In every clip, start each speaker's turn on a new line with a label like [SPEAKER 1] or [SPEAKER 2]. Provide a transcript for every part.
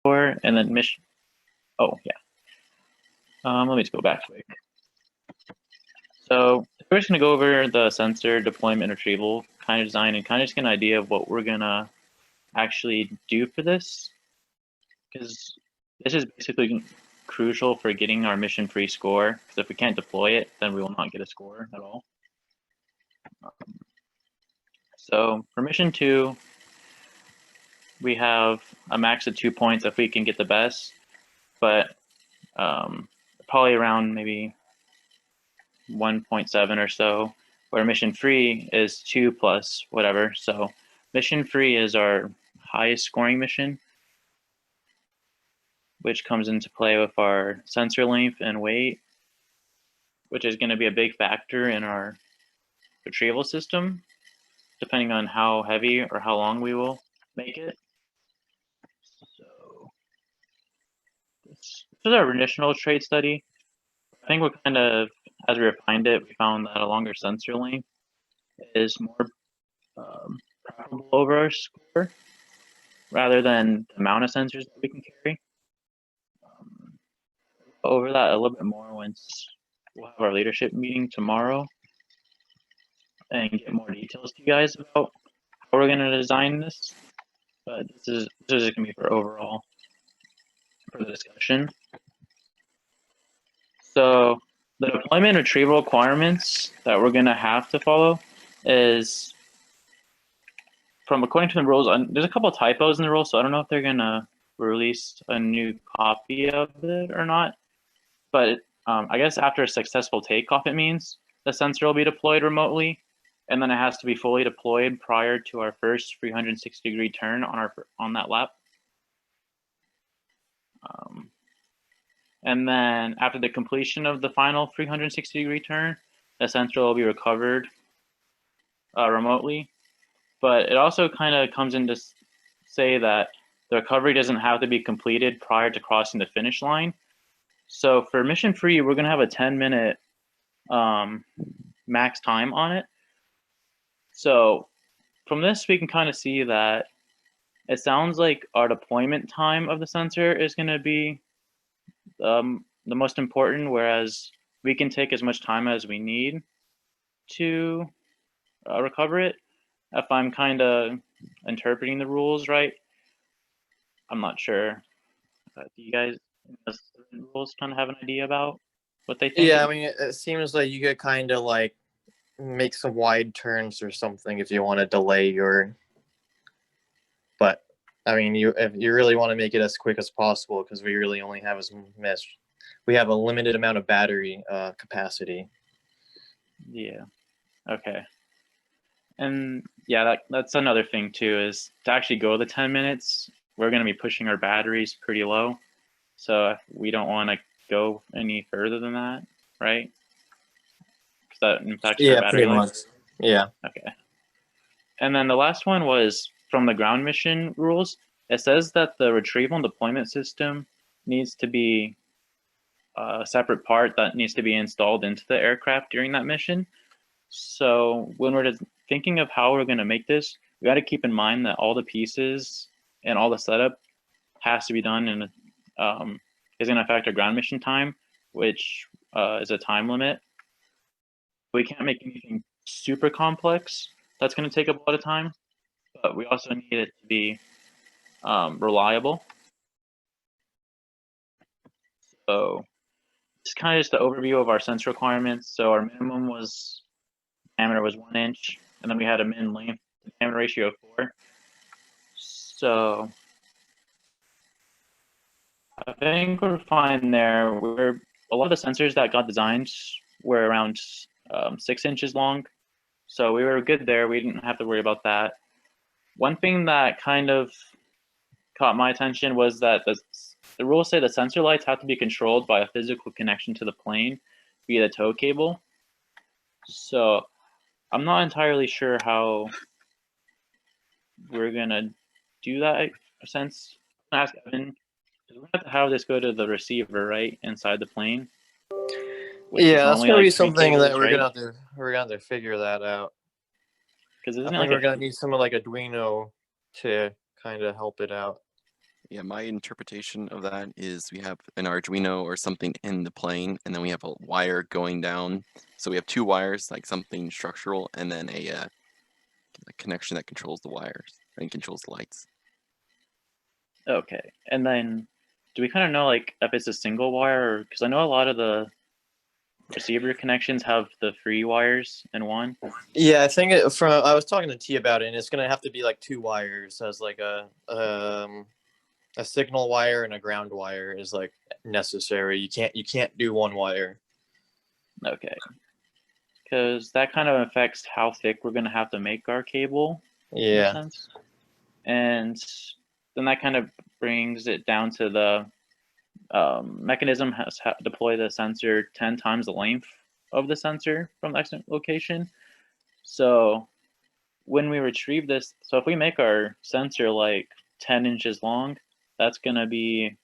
[SPEAKER 1] score, and then mission. Oh yeah. Let me just go back quick. So we're just gonna go over the sensor deployment retrieval kind of design and kind of just get an idea of what we're gonna actually do for this, because this is basically crucial for getting our mission free score. Because if we can't deploy it, then we will not get a score at all. So for mission 2, we have a max of 2 points if we can get the best, but probably around maybe 1.7 or so, where mission 3 is 2 plus whatever. So mission 3 is our highest scoring mission, which comes into play with our sensor length and weight, which is going to be a big factor in our retrieval system, depending on how heavy or how long we will make it. So this is our initial trait study. I think we're kind of, as we refined it, we found that a longer sensor length is more preferable over our score, rather than the amount of sensors that we can carry. Over that a little bit more once we'll have our leadership meeting tomorrow and get more details to you guys about how we're going to design this. But this is going to be for overall for the discussion. So the deployment retrieval requirements that we're going to have to follow is, from according to the rules, there's a couple of typos in the rules, so I don't know if they're going to release a new copy of it or not. But I guess after a successful takeoff, it means the sensor will be deployed remotely, and then it has to be fully deployed prior to our first 360-degree turn on that lap. And then after the completion of the final 360-degree turn, the sensor will be recovered remotely. But it also kind of comes in to say that the recovery doesn't have to be completed prior to crossing the finish line. So for mission 3, we're going to have a 10-minute max time on it. So from this, we can kind of see that it sounds like our deployment time of the sensor is going to be the most important, whereas we can take as much time as we need to recover it. If I'm kind of interpreting the rules right, I'm not sure. Do you guys rules kind of have an idea about what they think?
[SPEAKER 2] Yeah, I mean, it seems like you could kind of like make some wide turns or something if you want to delay your. But I mean, if you really want to make it as quick as possible, because we really only have we have a limited amount of battery capacity.
[SPEAKER 1] Yeah. Okay. And yeah, that's another thing too, is to actually go the 10 minutes, we're going to be pushing our batteries pretty low. So we don't want to go any further than that, right? Because that impacts our battery life.
[SPEAKER 2] Yeah.
[SPEAKER 1] Okay. And then the last one was from the ground mission rules. It says that the retrieval and deployment system needs to be a separate part that needs to be installed into the aircraft during that mission. So when we're thinking of how we're going to make this, we got to keep in mind that all the pieces and all the setup has to be done, and is going to affect our ground mission time, which is a time limit. We can't make anything super complex. That's going to take up a lot of time, but we also need it to be reliable. So it's kind of just the overview of our sensor requirements. So our minimum diameter was 1 inch, and then we had a min length to diameter ratio of 4. So I think we're fine there. A lot of the sensors that got designed were around 6 inches long, so we were good there. We didn't have to worry about that. One thing that kind of caught my attention was that the rules say the sensor lights have to be controlled by a physical connection to the plane via the tow cable. So I'm not entirely sure how we're gonna do that. Since I'm gonna ask Evan, we're gonna have to have this go to the receiver, right, inside the plane.
[SPEAKER 2] Yeah, that's gonna be something that we're gonna have to figure that out. Because I think we're gonna need some like Arduino to kind of help it out.
[SPEAKER 3] Yeah, my interpretation of that is we have an Arduino or something in the plane, and then we have a wire going down. So we have two wires, like something structural, and then a connection that controls the wires and controls the lights.
[SPEAKER 1] Okay, and then do we kind of know like if it's a single wire, because I know a lot of the receiver connections have the three wires in one.
[SPEAKER 2] Yeah, I think I was talking to T about it, and it's gonna have to be like two wires, as like a signal wire and a ground wire is like necessary. You can't do one wire.
[SPEAKER 1] Okay, because that kind of affects how thick we're gonna have to make our cable. In a
[SPEAKER 2] Yeah.
[SPEAKER 1] sense. And then that kind of brings it down to the mechanism has to deploy the sensor 10 times the length of the sensor from the exit location. So when we retrieve this, so if we make our sensor like 10 inches long, that's going to be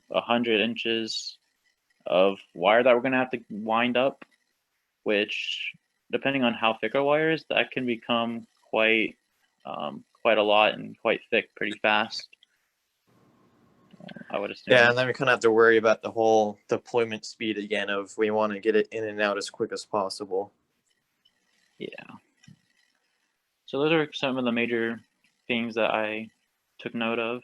[SPEAKER 1] 100 inches of wire that we're going to have to wind up, which depending on how thick our wire is, that can become quite a lot and quite thick pretty fast. I would assume.
[SPEAKER 2] Yeah, and then we kind of have to worry about the whole deployment speed again of we want to get it in and out as quick as possible.
[SPEAKER 1] Yeah. So those are some of the major things that I took note of.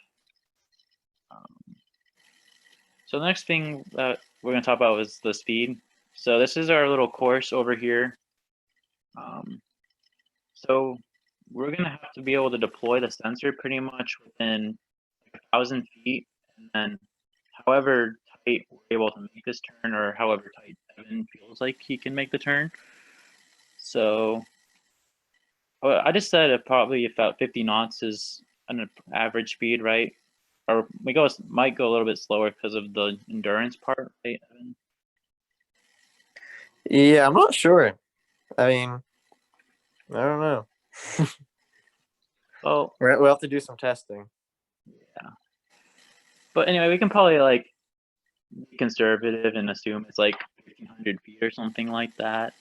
[SPEAKER 1] So the next thing that we're going to talk about is the speed. So this is our little course over here. So we're going to have to be able to deploy the sensor pretty much within 1,000 feet. And then however tight we're able to make this turn, or however tight Evan feels like he can make the turn. So I just said probably about 50 knots is an average speed, right? Or might go a little bit slower because of the endurance part, right, Evan?
[SPEAKER 2] Yeah, I'm not sure. I mean, I don't know.
[SPEAKER 1] Well,
[SPEAKER 2] We'll have to do some testing.
[SPEAKER 1] yeah. But anyway, we can probably like be conservative and assume it's like 1,500 feet or something like that.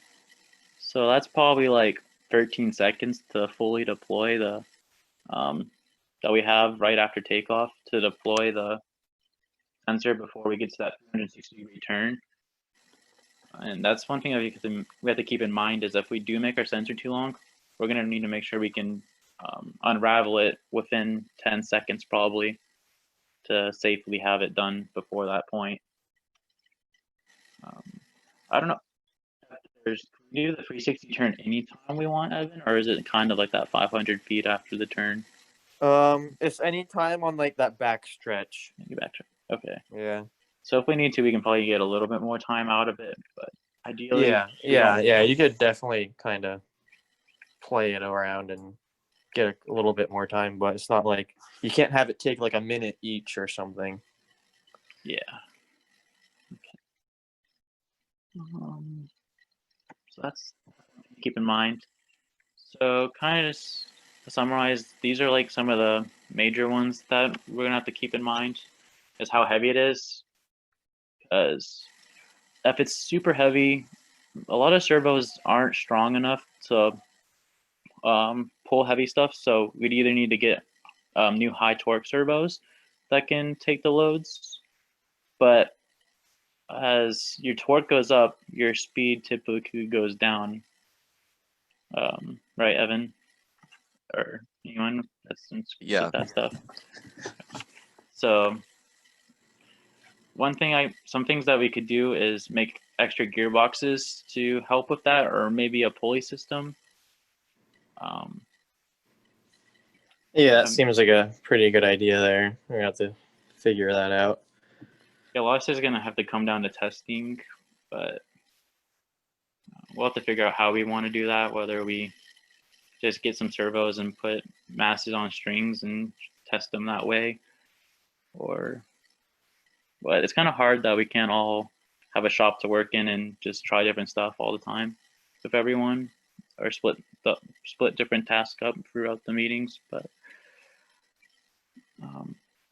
[SPEAKER 1] So that's probably like 13 seconds to fully deploy the that we have right after takeoff to deploy the sensor before we get to that 360-degree turn. And that's one thing that we have to keep in mind is if we do make our sensor too long, we're going to need to make sure we can unravel it within 10 seconds probably to safely have it done before that point. I don't know. Can we do the 360 turn anytime we want, Evan, or is it kind of like that 500 feet after the turn?
[SPEAKER 2] It's any time on like that back stretch.
[SPEAKER 1] Okay.
[SPEAKER 2] Yeah.
[SPEAKER 1] So if we need to, we can probably get a little bit more time out of it, but ideally,
[SPEAKER 2] yeah. You could definitely kind of play it around and get a little bit more time, but it's not like you can't have it take like a minute each or something.
[SPEAKER 1] Yeah. Okay. So that's keep in mind. So kind of just to summarize, these are like some of the major ones that we're gonna have to keep in mind is how heavy it is. Because if it's super heavy, a lot of servos aren't strong enough to pull heavy stuff. So we'd either need to get new high torque servos that can take the loads. But as your torque goes up, your speed typically goes down. Right, Evan? Or anyone that's in
[SPEAKER 3] Yeah.
[SPEAKER 1] with that stuff. So some things that we could do is make extra gearboxes to help with that, or maybe a pulley system.
[SPEAKER 2] Yeah, it seems like a pretty good idea there. We're gonna have to figure that out.
[SPEAKER 1] Yeah, a lot of this is gonna have to come down to testing, but we'll have to figure out how we want to do that, whether we just get some servos and put masses on strings and test them that way, or but it's kind of hard that we can't all have a shop to work in and just try different stuff all the time with everyone, or split different tasks up throughout the meetings. But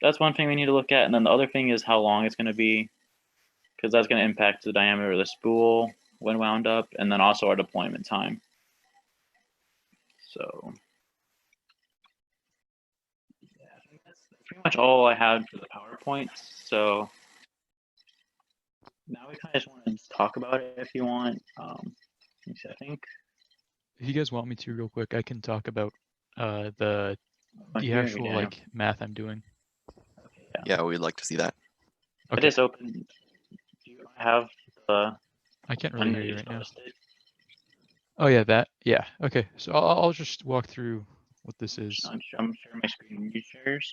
[SPEAKER 1] that's one thing we need to look at, and then the other thing is how long it's going to be, because that's going to impact the diameter of the spool when wound up, and then also our deployment time. So yeah, I think that's pretty much all I had for the PowerPoints. So now we kind of just want to talk about it if you want. Let me see, I think
[SPEAKER 4] If you guys want me to real quick, I can talk about the
[SPEAKER 1] here,
[SPEAKER 4] actual
[SPEAKER 1] yeah.
[SPEAKER 4] like math I'm doing.
[SPEAKER 1] Okay, yeah.
[SPEAKER 3] Yeah, we'd like to see that.
[SPEAKER 1] I
[SPEAKER 4] Okay,
[SPEAKER 1] just opened. Do you have the
[SPEAKER 4] I can't
[SPEAKER 1] one
[SPEAKER 4] really
[SPEAKER 1] that
[SPEAKER 4] hear
[SPEAKER 1] you
[SPEAKER 4] you
[SPEAKER 1] just
[SPEAKER 4] right now.
[SPEAKER 1] posted?
[SPEAKER 4] Oh yeah, that. Yeah. Okay, so I'll just walk through what this is.
[SPEAKER 1] I'm sharing my screen. You shares.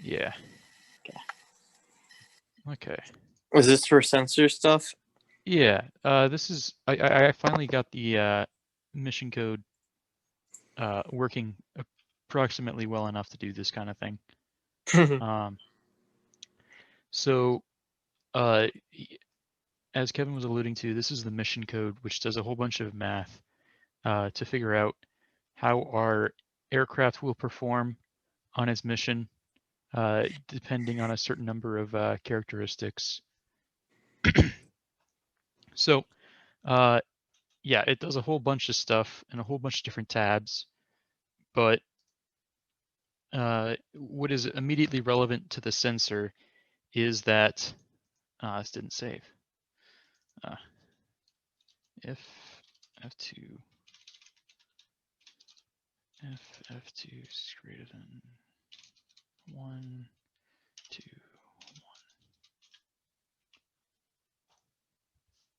[SPEAKER 4] Yeah.
[SPEAKER 1] Okay.
[SPEAKER 4] Okay.
[SPEAKER 2] Was this for sensor stuff?
[SPEAKER 4] Yeah. This is I finally got the mission code working approximately well enough to do this kind of thing. So as Kevin was alluding to, this is the mission code, which does a whole bunch of math to figure out how our aircraft will perform on its mission, depending on a certain number of characteristics. So, yeah, it does a whole bunch of stuff and a whole bunch of different tabs, but what is immediately relevant to the sensor is that this didn't save. If F2 is greater than 1, 2,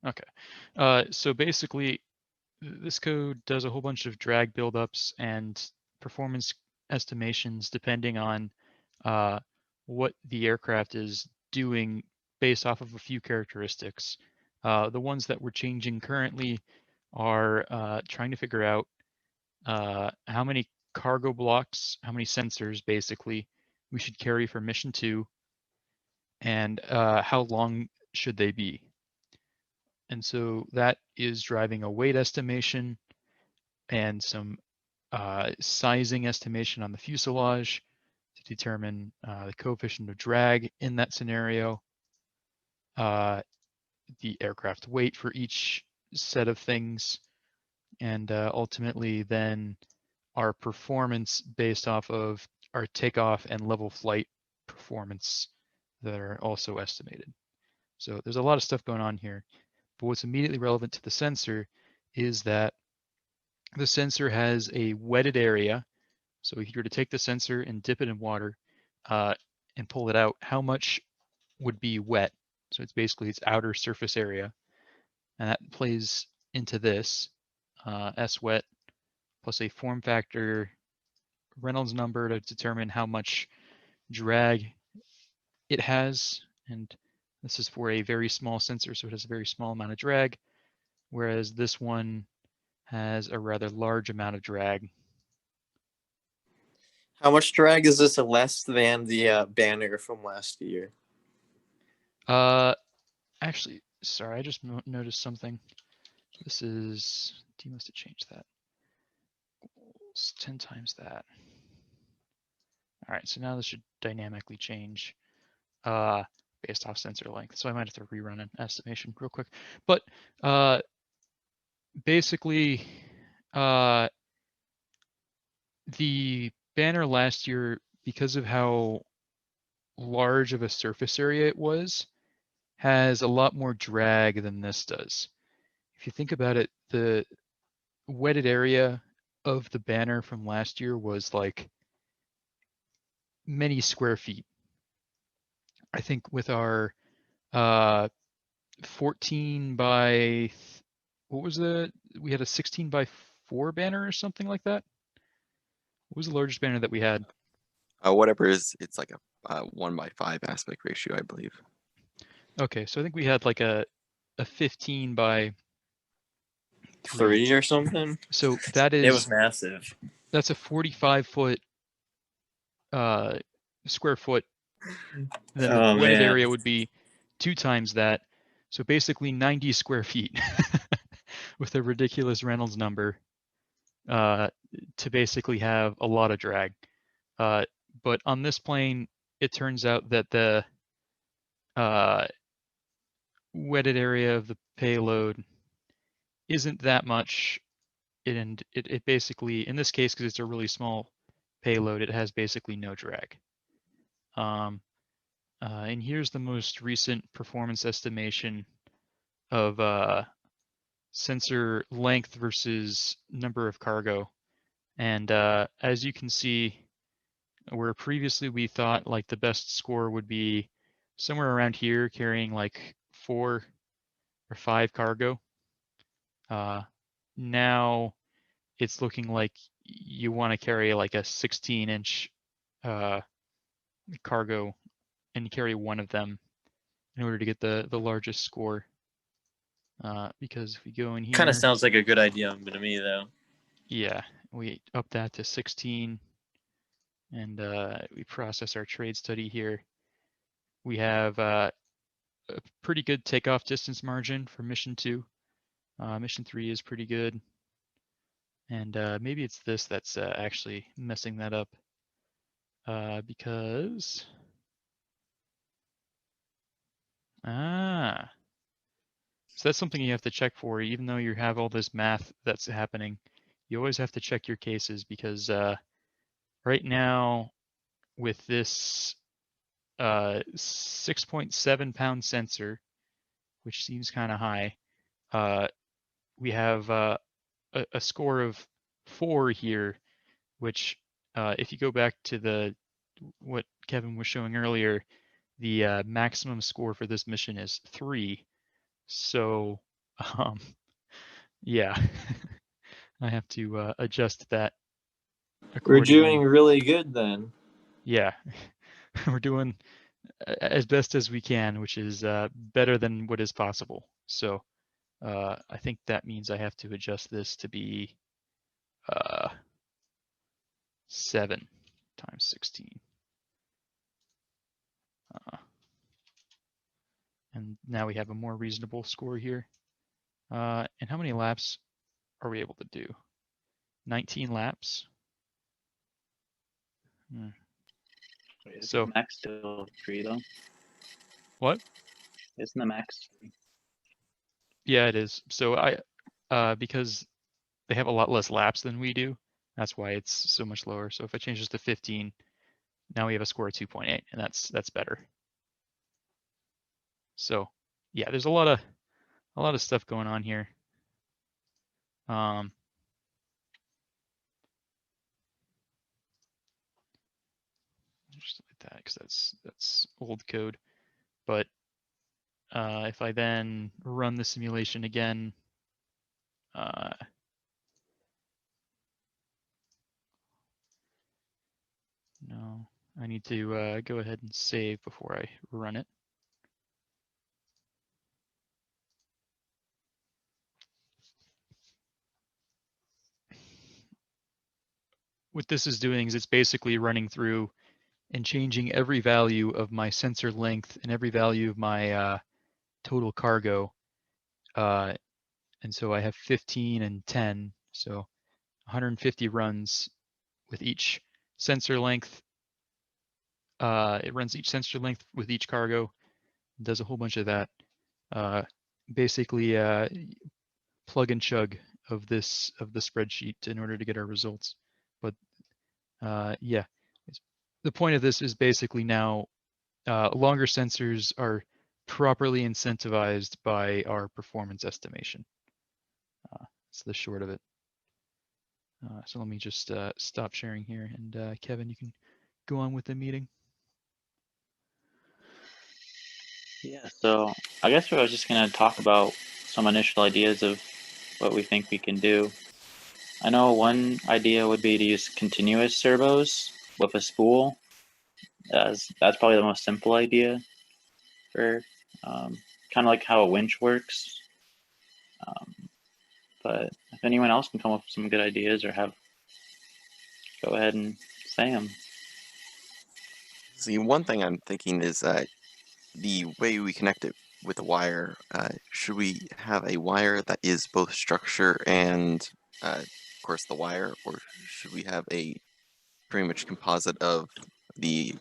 [SPEAKER 4] 1. Okay. So basically, this code does a whole bunch of drag buildups and performance estimations depending on what the aircraft is doing based off of a few characteristics. The ones that we're changing currently are trying to figure out how many cargo blocks, how many sensors basically we should carry for mission 2, and how long should they be. And so that is driving a weight estimation and some sizing estimation on the fuselage to determine the coefficient of drag in that scenario, the aircraft weight for each set of things, and ultimately then our performance based off of our takeoff and level flight performance that are also estimated. So there's a lot of stuff going on here, but what's immediately relevant to the sensor is that the sensor has a wetted area. So if you were to take the sensor and dip it in water and pull it out, how much would be wet? So it's basically its outer surface area. And that plays into this S wet plus a form factor Reynolds number to determine how much drag it has. And this is for a very small sensor, so it has a very small amount of drag, whereas this one has a rather large amount of drag.
[SPEAKER 2] How much drag is this less than the banner from last year?
[SPEAKER 4] Actually, sorry, I just noticed something. This is, D must have changed that. It's 10 times that. All right, so now this should dynamically change based off sensor length. So I might have to rerun an estimation real quick. But basically, the banner last year, because of how large of a surface area it was, has a lot more drag than this does. If you think about it, the wetted area of the banner from last year was like many square feet. I think with our 14 by, what was we had a 16 by 4 banner or something like that. What was the largest banner that we had?
[SPEAKER 3] Whatever is, it's like a 1:5 aspect ratio, I believe.
[SPEAKER 4] Okay, so I think we had like a 15 by
[SPEAKER 2] 3 or something.
[SPEAKER 4] So that is,
[SPEAKER 2] It was massive.
[SPEAKER 4] that's a 45-foot square foot. Then the
[SPEAKER 2] Oh,
[SPEAKER 4] wetted
[SPEAKER 2] man.
[SPEAKER 4] area would be 2 times that. So basically 90 square feet with a ridiculous Reynolds number to basically have a lot of drag. But on this plane, it turns out that the wetted area of the payload isn't that much. And it basically, in this case, because it's a really small payload, it has basically no drag. And here's the most recent performance estimation of sensor length versus number of cargo. And as you can see, where previously we thought like the best score would be somewhere around here carrying like 4 or 5 cargo. Now it's looking like you want to carry like a 16-inch cargo and carry one of them in order to get the largest score. Because if we go in here,
[SPEAKER 2] Kind of sounds like a good idea to me, though.
[SPEAKER 4] yeah, we up that to 16, and we process our trade study here. We have a pretty good takeoff distance margin for mission 2. Mission 3 is pretty good. And maybe it's this that's actually messing that up. Because... So that's something you have to check for, even though you have all this math that's happening. You always have to check your cases because right now with this 6.7 pound sensor, which seems kind of high, we have a score of 4 here, which if you go back to what Kevin was showing earlier, the maximum score for this mission is 3. So, yeah, I have to adjust that
[SPEAKER 2] We're
[SPEAKER 4] accordingly.
[SPEAKER 2] doing really good then.
[SPEAKER 4] Yeah, we're doing as best as we can, which is better than what is possible. So I think that means I have to adjust this to be 7 times 16. And now we have a more reasonable score here. And how many laps are we able to do? 19 laps.
[SPEAKER 1] Wait, isn't
[SPEAKER 4] So-
[SPEAKER 1] the max still 3 though?
[SPEAKER 4] What?
[SPEAKER 1] Isn't the max 3?
[SPEAKER 4] Yeah, it is. So because they have a lot less laps than we do, that's why it's so much lower. So if I change this to 15, now we have a score of 2.8, and that's better. So yeah, there's a lot of stuff going on here. Just like that, because that's old code. But if I then run the simulation again, no, I need to go ahead and save before I run it. What this is doing is it's basically running through and changing every value of my sensor length and every value of my total cargo. And so I have 15 and 10, so 150 runs with each sensor length. It runs each sensor length with each cargo, does a whole bunch of that. Basically, plug and chug of the spreadsheet in order to get our results. But yeah, the point of this is basically now longer sensors are properly incentivized by our performance estimation. That's the short of it. So let me just stop sharing here, and Kevin, you can go on with the meeting.
[SPEAKER 1] Yeah, so I guess I was just going to talk about some initial ideas of what we think we can do. I know one idea would be to use continuous servos with a spool, as that's probably the most simple idea for kind of like how a winch works. But if anyone else can come up with some good ideas or go ahead and say them.
[SPEAKER 3] See, one thing I'm thinking is the way we connect it with a wire. Should we have a wire that is both structure and, of course, the wire, or should we have a pretty much composite of the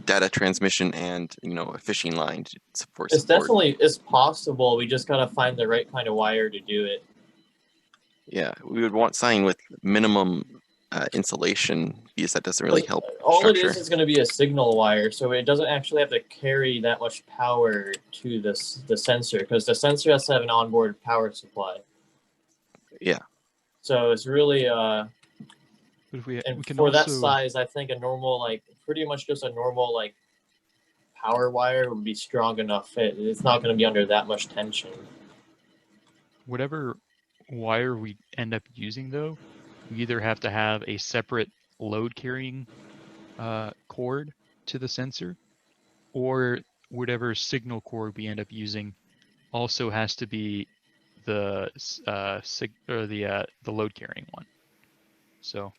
[SPEAKER 3] data transmission and a fishing line for
[SPEAKER 2] It's
[SPEAKER 3] support?
[SPEAKER 2] it's possible. We just gotta find the right kind of wire to do it.
[SPEAKER 3] Yeah, we would want something with minimum insulation because that doesn't really
[SPEAKER 2] Like,
[SPEAKER 3] help
[SPEAKER 2] all
[SPEAKER 3] structure.
[SPEAKER 2] it is going to be a signal wire, so it doesn't actually have to carry that much power to the sensor, because the sensor has to have an onboard power supply.
[SPEAKER 3] Yeah.
[SPEAKER 2] So it's really
[SPEAKER 4] But if we
[SPEAKER 2] and
[SPEAKER 4] can
[SPEAKER 2] for that
[SPEAKER 4] also
[SPEAKER 2] size, I think a normal, like, pretty much just a normal, like, power wire would be strong enough. It's not going to be under that much tension.
[SPEAKER 4] whatever wire we end up using though, we either have to have a separate load carrying cord to the sensor, or whatever signal cord we end up using also has to be the the load carrying one. So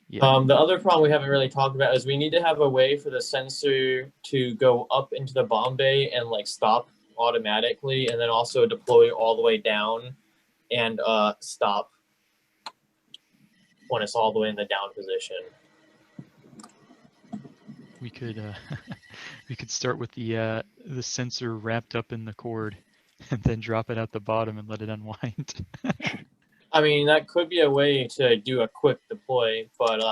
[SPEAKER 4] yeah,
[SPEAKER 2] The other problem we haven't really talked about is we need to have a way for the sensor to go up into the bomb bay and like stop automatically, and then also deploy all the way down and stop when it's all the way in the down position.
[SPEAKER 4] we could we could start with the sensor wrapped up in the cord and then drop it at the bottom and let it unwind.
[SPEAKER 2] I mean, that could be a way to do a quick deploy, but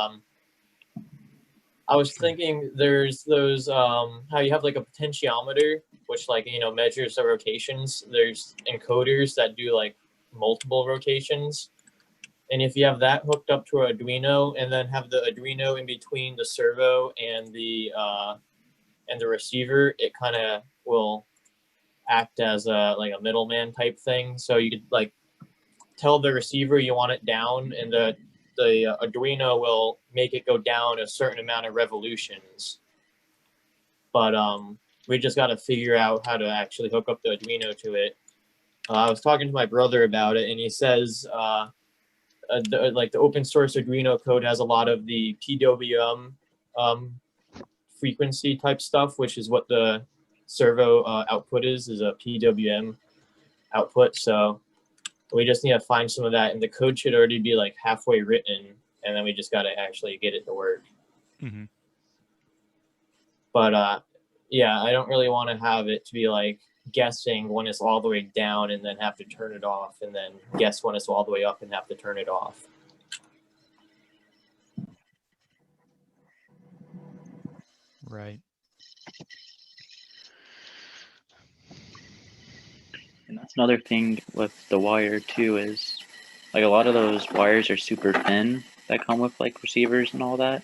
[SPEAKER 2] I was thinking there's those how you have like a potentiometer, which like, you know, measures the rotations. There's encoders that do like multiple rotations. And if you have that hooked up to an Arduino and then have the Arduino in between the servo and the receiver, it kind of will act as a like a middleman type thing. So you could like tell the receiver you want it down, and the Arduino will make it go down a certain amount of revolutions. But we just got to figure out how to actually hook up the Arduino to it. I was talking to my brother about it, and he says like the open source Arduino code has a lot of the PWM frequency type stuff, which is what the servo output is a PWM output. So we just need to find some of that, and the code should already be like halfway written, and then we just got to actually get it to work.
[SPEAKER 4] Mm-hmm.
[SPEAKER 2] But yeah, I don't really want to have it to be like guessing when it's all the way down and then have to turn it off, and then guess when it's all the way up and have to turn it off.
[SPEAKER 4] Right.
[SPEAKER 1] And that's another thing with the wire too, is like a lot of those wires are super thin that come with like receivers and all that.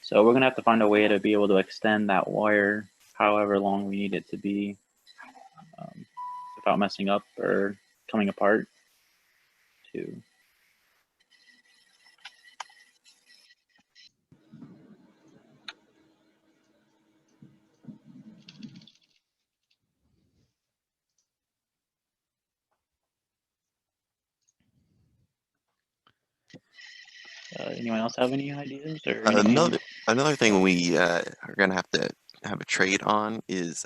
[SPEAKER 1] So we're gonna have to find a way to be able to extend that wire however long we need it to be, without messing up or coming apart too. Anyone else have any ideas or anything?
[SPEAKER 3] Another thing we are gonna have to have a trade on is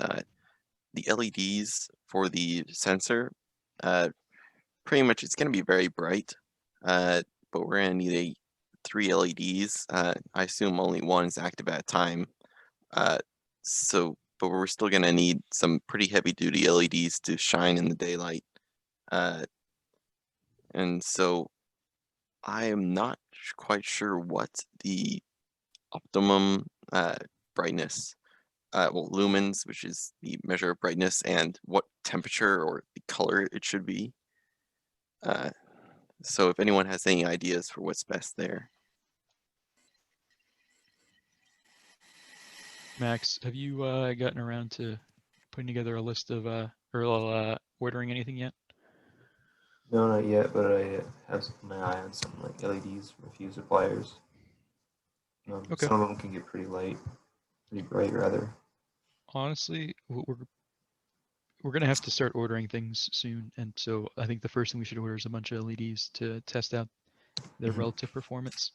[SPEAKER 3] the LEDs for the sensor. Pretty much it's gonna be very bright, but we're gonna need 3 LEDs. I assume only one is active at a time. But we're still gonna need some pretty heavy duty LEDs to shine in the daylight. And so I am not quite sure what the optimum brightness, well, lumens, which is the measure of brightness, and what temperature or the color it should be. So if anyone has any ideas for what's best there.
[SPEAKER 4] Max, have you gotten around to putting together a list of or ordering anything yet?
[SPEAKER 5] No, not yet, but I have my eye on some like LEDs from a few suppliers.
[SPEAKER 4] Okay.
[SPEAKER 5] Some of them can get pretty bright rather.
[SPEAKER 4] Honestly, we're gonna have to start ordering things soon, and so I think the first thing we should order is a bunch of LEDs to test out their relative performance.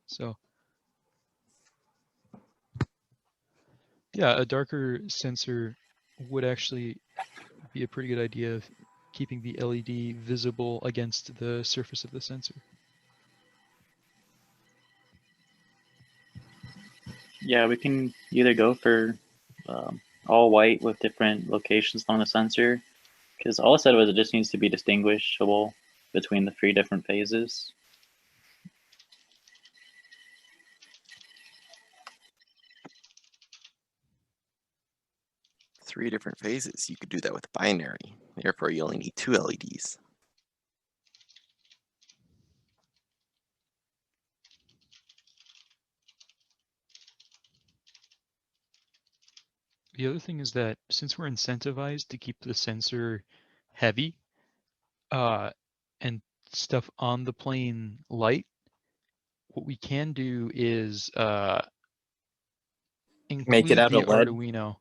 [SPEAKER 4] So yeah, a darker sensor would actually be a pretty good idea of keeping the LED visible against the surface of the sensor.
[SPEAKER 1] Yeah, we can either go for all white with different locations on the sensor, because all it said was it just needs to be distinguishable between the 3 different phases.
[SPEAKER 3] 3 different phases. You could do that with binary. Therefore, you only need 2 LEDs.
[SPEAKER 4] The other thing is that since we're incentivized to keep the sensor heavy, and stuff on the plane light, what we can do is
[SPEAKER 2] Make it
[SPEAKER 4] include
[SPEAKER 2] out
[SPEAKER 4] the
[SPEAKER 2] of lead?
[SPEAKER 4] Arduino,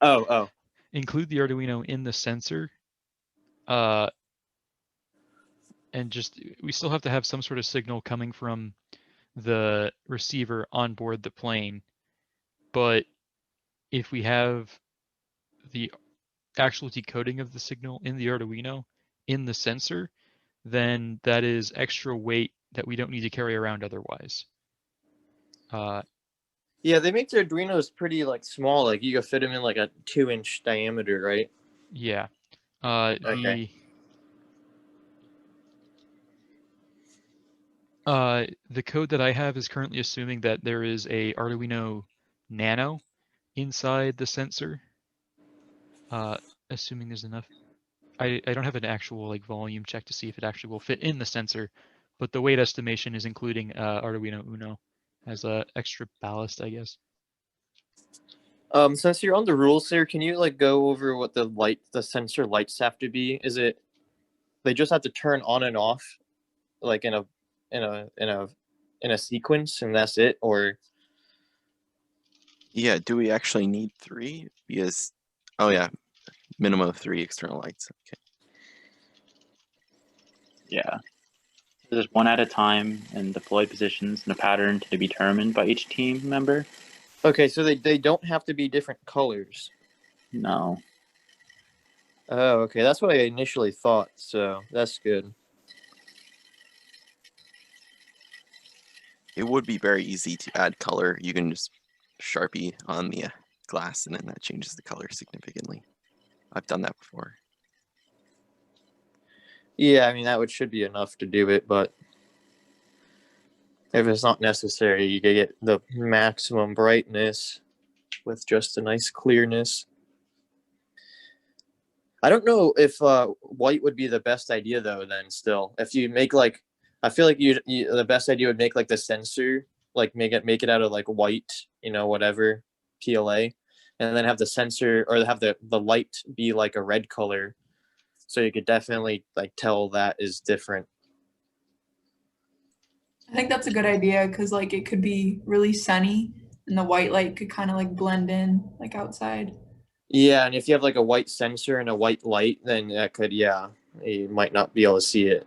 [SPEAKER 2] Oh.
[SPEAKER 4] include the Arduino in the sensor, and just we still have to have some sort of signal coming from the receiver on board the plane. But if we have the actual decoding of the signal in the Arduino in the sensor, then that is extra weight that we don't need to carry around otherwise.
[SPEAKER 2] Yeah, they make their Arduinos pretty like small. Like you can fit them in like a 2-inch diameter, right?
[SPEAKER 4] Yeah.
[SPEAKER 2] Okay.
[SPEAKER 4] The code that I have is currently assuming that there is a Arduino Nano inside the sensor. Assuming there's enough. I don't have an actual like volume check to see if it actually will fit in the sensor, but the weight estimation is including Arduino Uno as a extra ballast, I guess.
[SPEAKER 2] Since you're on the rules here, can you like go over what the sensor lights have to be? Is it they just have to turn on and off, like in a sequence, and that's it, or?
[SPEAKER 3] Yeah, do we actually need 3? Because, oh yeah, minimum of 3 external lights. Okay.
[SPEAKER 1] Yeah. Just one at a time and deploy positions in a pattern to be determined by each team member.
[SPEAKER 2] Okay, so they don't have to be different colors.
[SPEAKER 1] No.
[SPEAKER 2] Oh, okay, that's what I initially thought. So that's good.
[SPEAKER 3] It would be very easy to add color. You can just Sharpie on the glass and then that changes the color significantly. I've done that before.
[SPEAKER 2] Yeah, I mean should be enough to do it, but if it's not necessary, you can get the maximum brightness with just a nice clearness. I don't know if white would be the best idea though. Then still, if you make like, I feel like you the best idea would make like the sensor like make it out of like white, whatever PLA, and then have the sensor or have the light be like a red color, so you could definitely like tell that is different.
[SPEAKER 6] I think that's a good idea because like it could be really sunny and the white light could kind of like blend in like outside.
[SPEAKER 2] Yeah, and if you have like a white sensor and a white light, then that could, you might not be able to see it.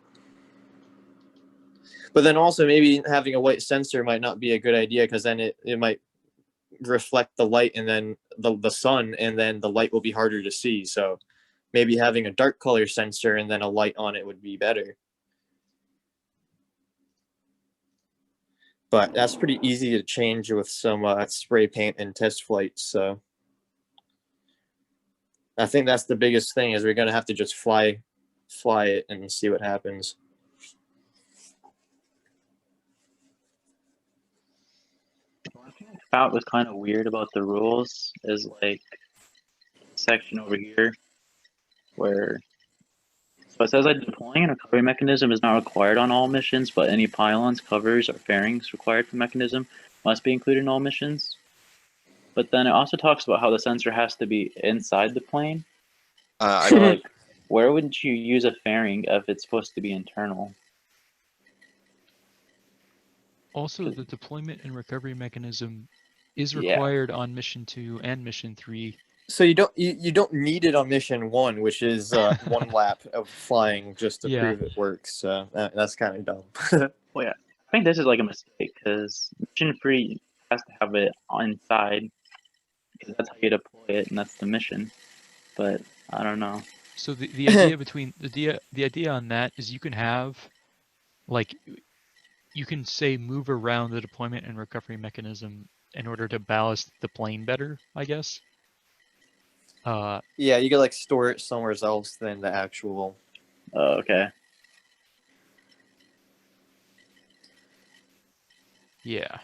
[SPEAKER 2] But then also maybe having a white sensor might not be a good idea because then it might reflect the light and then the sun, and then the light will be harder to see. So maybe having a dark color sensor and then a light on it would be better. But that's pretty easy to change with some spray paint and test flights. So I think that's the biggest thing is we're going to have to just fly it and see what happens.
[SPEAKER 1] One thing I thought was kind of weird about the rules is like section over here where so it says that deploying a recovery mechanism is not required on all missions, but any pylons, covers, or fairings required for the mechanism must be included in all missions. But then it also talks about how the sensor has to be inside the plane. So like, where would you use a fairing if it's supposed to be internal?
[SPEAKER 4] Also, the deployment and recovery mechanism is
[SPEAKER 1] Yeah.
[SPEAKER 4] required on mission 2 and mission 3.
[SPEAKER 2] So you don't need it on mission 1, which is 1 lap of flying just to prove it works. So that's kind of dumb.
[SPEAKER 1] Well, yeah, I think this is like a mistake because mission 3 has to have it inside because that's how you deploy it and that's the mission. But I don't know.
[SPEAKER 4] So the idea between the idea on that is you can have like you can say move around the deployment and recovery mechanism in order to ballast the plane better, I guess.
[SPEAKER 2] Yeah, you could like store it somewhere else than the actual.
[SPEAKER 1] Oh, okay.
[SPEAKER 4] Yeah.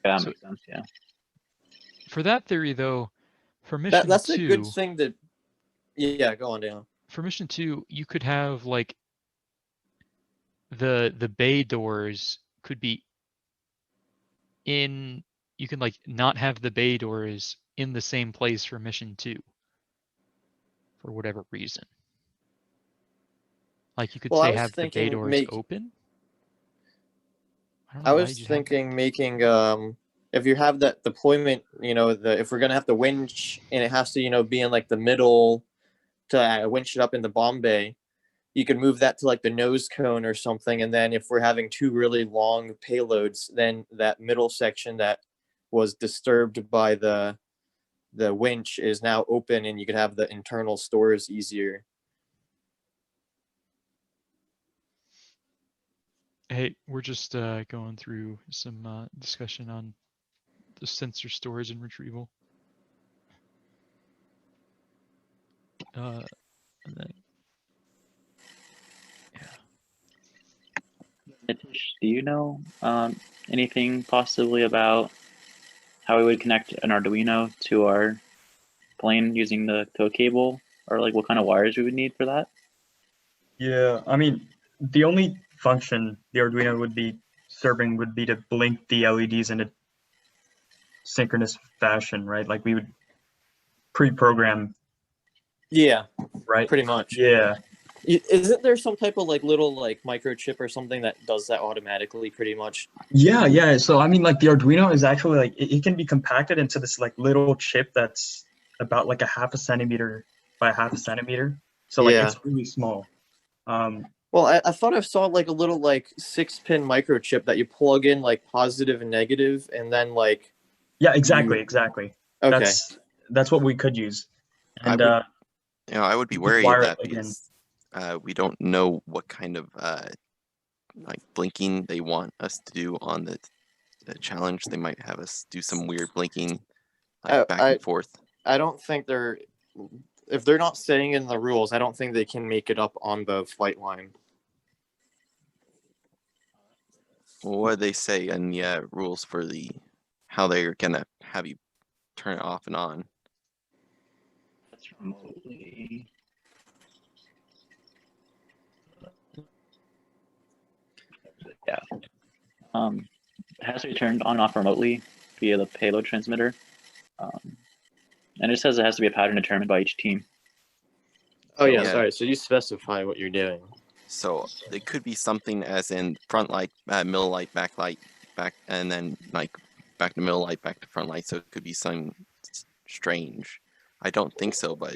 [SPEAKER 1] That
[SPEAKER 4] So-
[SPEAKER 1] makes sense. Yeah.
[SPEAKER 4] For that theory, though, For mission
[SPEAKER 2] That's a good
[SPEAKER 4] 2,
[SPEAKER 2] thing to. Yeah, go on, Daniel.
[SPEAKER 4] for mission 2, you could have like the bay doors could be in, you can like not have the bay doors in the same place for mission 2 for whatever reason. Like you could
[SPEAKER 2] Well, I
[SPEAKER 4] say
[SPEAKER 2] was
[SPEAKER 4] have the bay
[SPEAKER 2] thinking
[SPEAKER 4] doors open. I don't know
[SPEAKER 2] I
[SPEAKER 4] why
[SPEAKER 2] was
[SPEAKER 4] you'd have that.
[SPEAKER 2] thinking making if you have that deployment, if we're gonna have to winch and it has to be in like the middle to winch it up in the bomb bay, you could move that to like the nose cone or something, and then if we're having two really long payloads, then that middle section that was disturbed by the winch is now open, and you could have the internal stores easier.
[SPEAKER 4] Hey, we're just going through some discussion on the sensor storage and retrieval. And then,
[SPEAKER 1] Nitish, do you know anything possibly about how we would connect an Arduino to our plane using the tow cable, or like what kind of wires we would need for that?
[SPEAKER 7] Yeah, I mean, the only function the Arduino would be serving would be to blink the LEDs in a synchronous fashion, right? Like we would pre-program,
[SPEAKER 2] Yeah,
[SPEAKER 7] right?
[SPEAKER 2] pretty much.
[SPEAKER 7] Yeah.
[SPEAKER 2] Isn't there some type of like little like microchip or something that does that automatically pretty much?
[SPEAKER 7] Yeah. So I mean, like the Arduino is actually like it can be compacted into this like little chip that's about like a half a centimeter by a half a centimeter. So like it's really small.
[SPEAKER 2] Well, I thought I saw like a little like 6-pin microchip that you plug in like positive and negative, and then like.
[SPEAKER 7] Yeah, exactly.
[SPEAKER 2] Okay.
[SPEAKER 7] That's what we could use. And
[SPEAKER 3] I would be wary of
[SPEAKER 7] wire
[SPEAKER 3] that
[SPEAKER 7] it again.
[SPEAKER 3] because we don't know what kind of like blinking they want us to do on the challenge. They might have us do some weird blinking, like back and forth.
[SPEAKER 2] I don't think if they're not saying in the rules, I don't think they can make it up on the flight line.
[SPEAKER 3] Well, what do they say in the rules for how they're gonna have you turn it off and on?
[SPEAKER 1] That's remotely. Yeah. It has to be turned on and off remotely via the payload transmitter. And it says it has to be a pattern determined by each team.
[SPEAKER 2] Oh yeah,
[SPEAKER 3] Yeah.
[SPEAKER 2] sorry. So you specify what you're doing.
[SPEAKER 3] So it could be something as in front light, middle light, back, and then like back to middle light, back to front light. So it could be something strange. I don't think so, but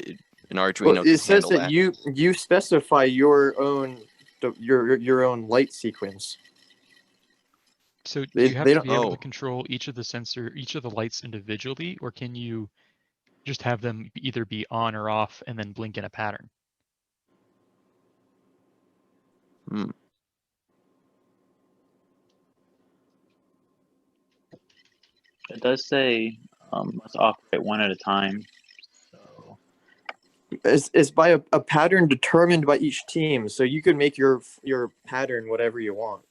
[SPEAKER 3] an Arduino
[SPEAKER 2] Well,
[SPEAKER 3] can
[SPEAKER 2] it says
[SPEAKER 3] handle
[SPEAKER 2] that
[SPEAKER 3] that.
[SPEAKER 2] you specify your own light sequence.
[SPEAKER 4] so
[SPEAKER 2] They-
[SPEAKER 4] you have
[SPEAKER 2] they
[SPEAKER 4] to
[SPEAKER 2] don't-
[SPEAKER 4] be able to
[SPEAKER 3] oh.
[SPEAKER 4] control each of the lights individually, or can you just have them either be on or off and then blink in a pattern?
[SPEAKER 3] Hmm.
[SPEAKER 1] It does say let's operate one at a time. So
[SPEAKER 2] It's by a pattern determined by each team, so you can make your pattern whatever you want.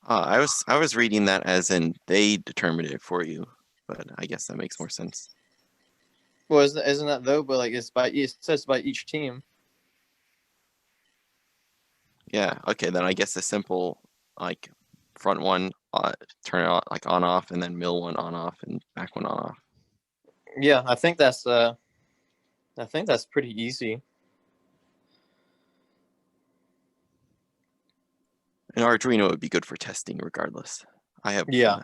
[SPEAKER 3] I was reading that as in they determined it for you, but I guess that makes more sense.
[SPEAKER 2] Well, isn't that though? But like it says by each team.
[SPEAKER 3] Yeah. Okay. Then I guess a simple like front one turn it on, like on off, and then middle one on off, and back one on off.
[SPEAKER 2] Yeah, I think that's pretty easy.
[SPEAKER 3] An Arduino would be good for testing, regardless. I have.
[SPEAKER 2] Yeah.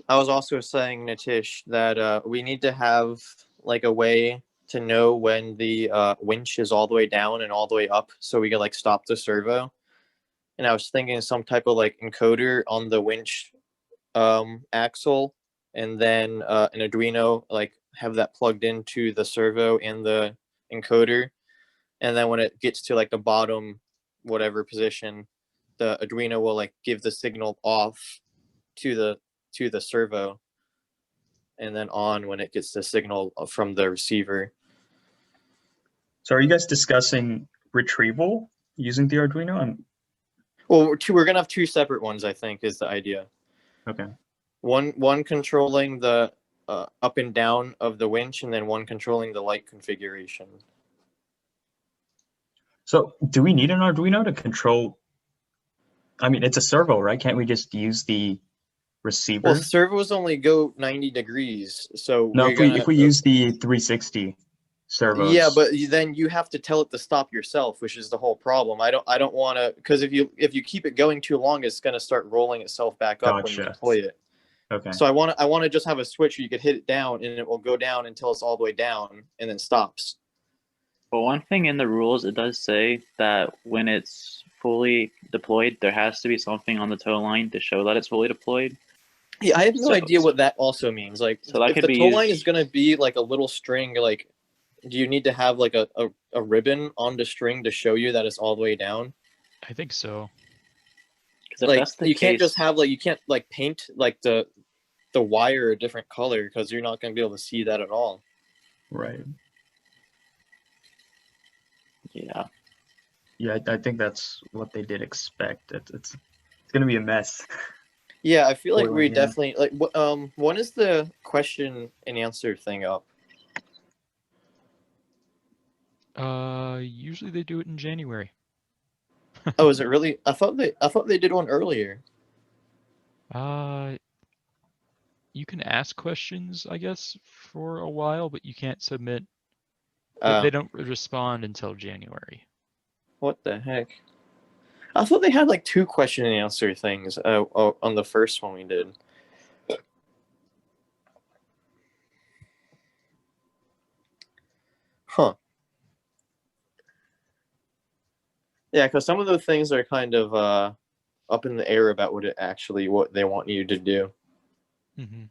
[SPEAKER 2] I was also saying, Nitish, that we need to have like a way to know when the winch is all the way down and all the way up, so we can like stop the servo. And I was thinking some type of like encoder on the winch axle, and then an Arduino like have that plugged into the servo and the encoder, and then when it gets to like the bottom whatever position, the Arduino will like give the signal off to the servo, and then on when it gets the signal from the receiver.
[SPEAKER 7] So are you guys discussing retrieval using the Arduino?
[SPEAKER 2] Well, we're gonna have two separate ones, I think, is the idea.
[SPEAKER 7] Okay.
[SPEAKER 2] One controlling the up and down of the winch, and then one controlling the light configuration.
[SPEAKER 7] So do we need an Arduino to control? I mean, it's a servo, right? Can't we just use the receiver?
[SPEAKER 2] Well, servos only go 90 degrees, so
[SPEAKER 7] No,
[SPEAKER 2] we're
[SPEAKER 7] if we use the 360 servos.
[SPEAKER 2] yeah, but then you have to tell it to stop yourself, which is the whole problem. I don't want to, because if you keep it going too long, it's going to start rolling itself back up when you
[SPEAKER 7] Gotcha.
[SPEAKER 2] deploy it.
[SPEAKER 7] Okay.
[SPEAKER 2] So I want to just have a switch where you could hit it down and it will go down until it's all the way down and then stops.
[SPEAKER 1] But one thing in the rules, it does say that when it's fully deployed, there has to be something on the tow line to show that it's fully deployed.
[SPEAKER 2] Yeah, I have no
[SPEAKER 1] So-
[SPEAKER 2] idea what that also means. Like,
[SPEAKER 1] So that
[SPEAKER 2] if
[SPEAKER 1] could
[SPEAKER 2] the
[SPEAKER 1] be
[SPEAKER 2] tow line
[SPEAKER 1] used-
[SPEAKER 2] is going to be like a little string, like, do you need to have like a ribbon on the string to show you that it's all the way down?
[SPEAKER 4] I think so.
[SPEAKER 1] 'Cause if
[SPEAKER 2] Like,
[SPEAKER 1] that's the
[SPEAKER 2] you can't just
[SPEAKER 1] case-
[SPEAKER 2] have like, you can't like paint like the wire a different color, because you're not going to be able to see that at all.
[SPEAKER 7] Right.
[SPEAKER 1] Yeah.
[SPEAKER 7] Yeah, I think that's what they did expect. It's gonna be a mess.
[SPEAKER 2] Yeah, I feel like
[SPEAKER 7] Or,
[SPEAKER 2] we
[SPEAKER 7] yeah.
[SPEAKER 2] definitely like. When is the question and answer thing up?
[SPEAKER 4] Usually they do it in January.
[SPEAKER 2] Oh, is it really? I thought they did one earlier.
[SPEAKER 4] You can ask questions, I guess, for a while, but you can't submit.
[SPEAKER 2] Uh,
[SPEAKER 4] They don't respond until January.
[SPEAKER 2] What the heck? I thought they had like 2 question and answer things on the first one we did. Huh. Yeah, because some of the things are kind of up in the air about what they want you to do.
[SPEAKER 4] Hmm.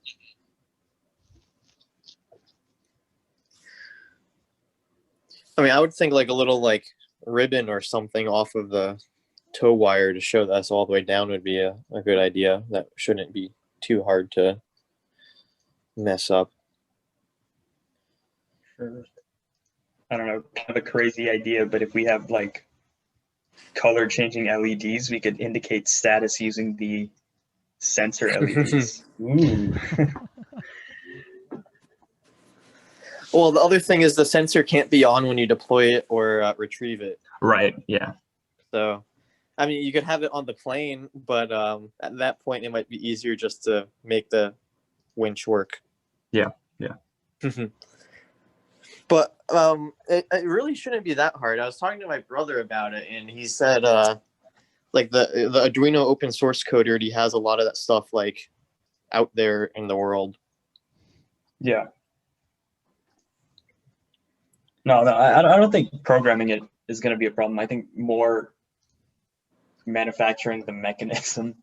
[SPEAKER 2] I mean, I would think like a little like ribbon or something off of the tow wire to show that's all the way down would be a good idea. That shouldn't be too hard to mess up.
[SPEAKER 7] Sure. I don't know, kind of a crazy idea, but if we have like color changing LEDs, we could indicate status using the sensor LEDs. Ooh.
[SPEAKER 2] Well, the other thing is the sensor can't be on when you deploy it or retrieve it.
[SPEAKER 7] Right. Yeah.
[SPEAKER 2] So, I mean, you could have it on the plane, but at that point, it might be easier just to make the winch work.
[SPEAKER 7] Yeah, yeah.
[SPEAKER 2] But it really shouldn't be that hard. I was talking to my brother about it, and he said like the Arduino open source code already has a lot of that stuff like out there in the world.
[SPEAKER 7] Yeah. No, I don't think programming it is going to be a problem. I think more manufacturing the mechanism.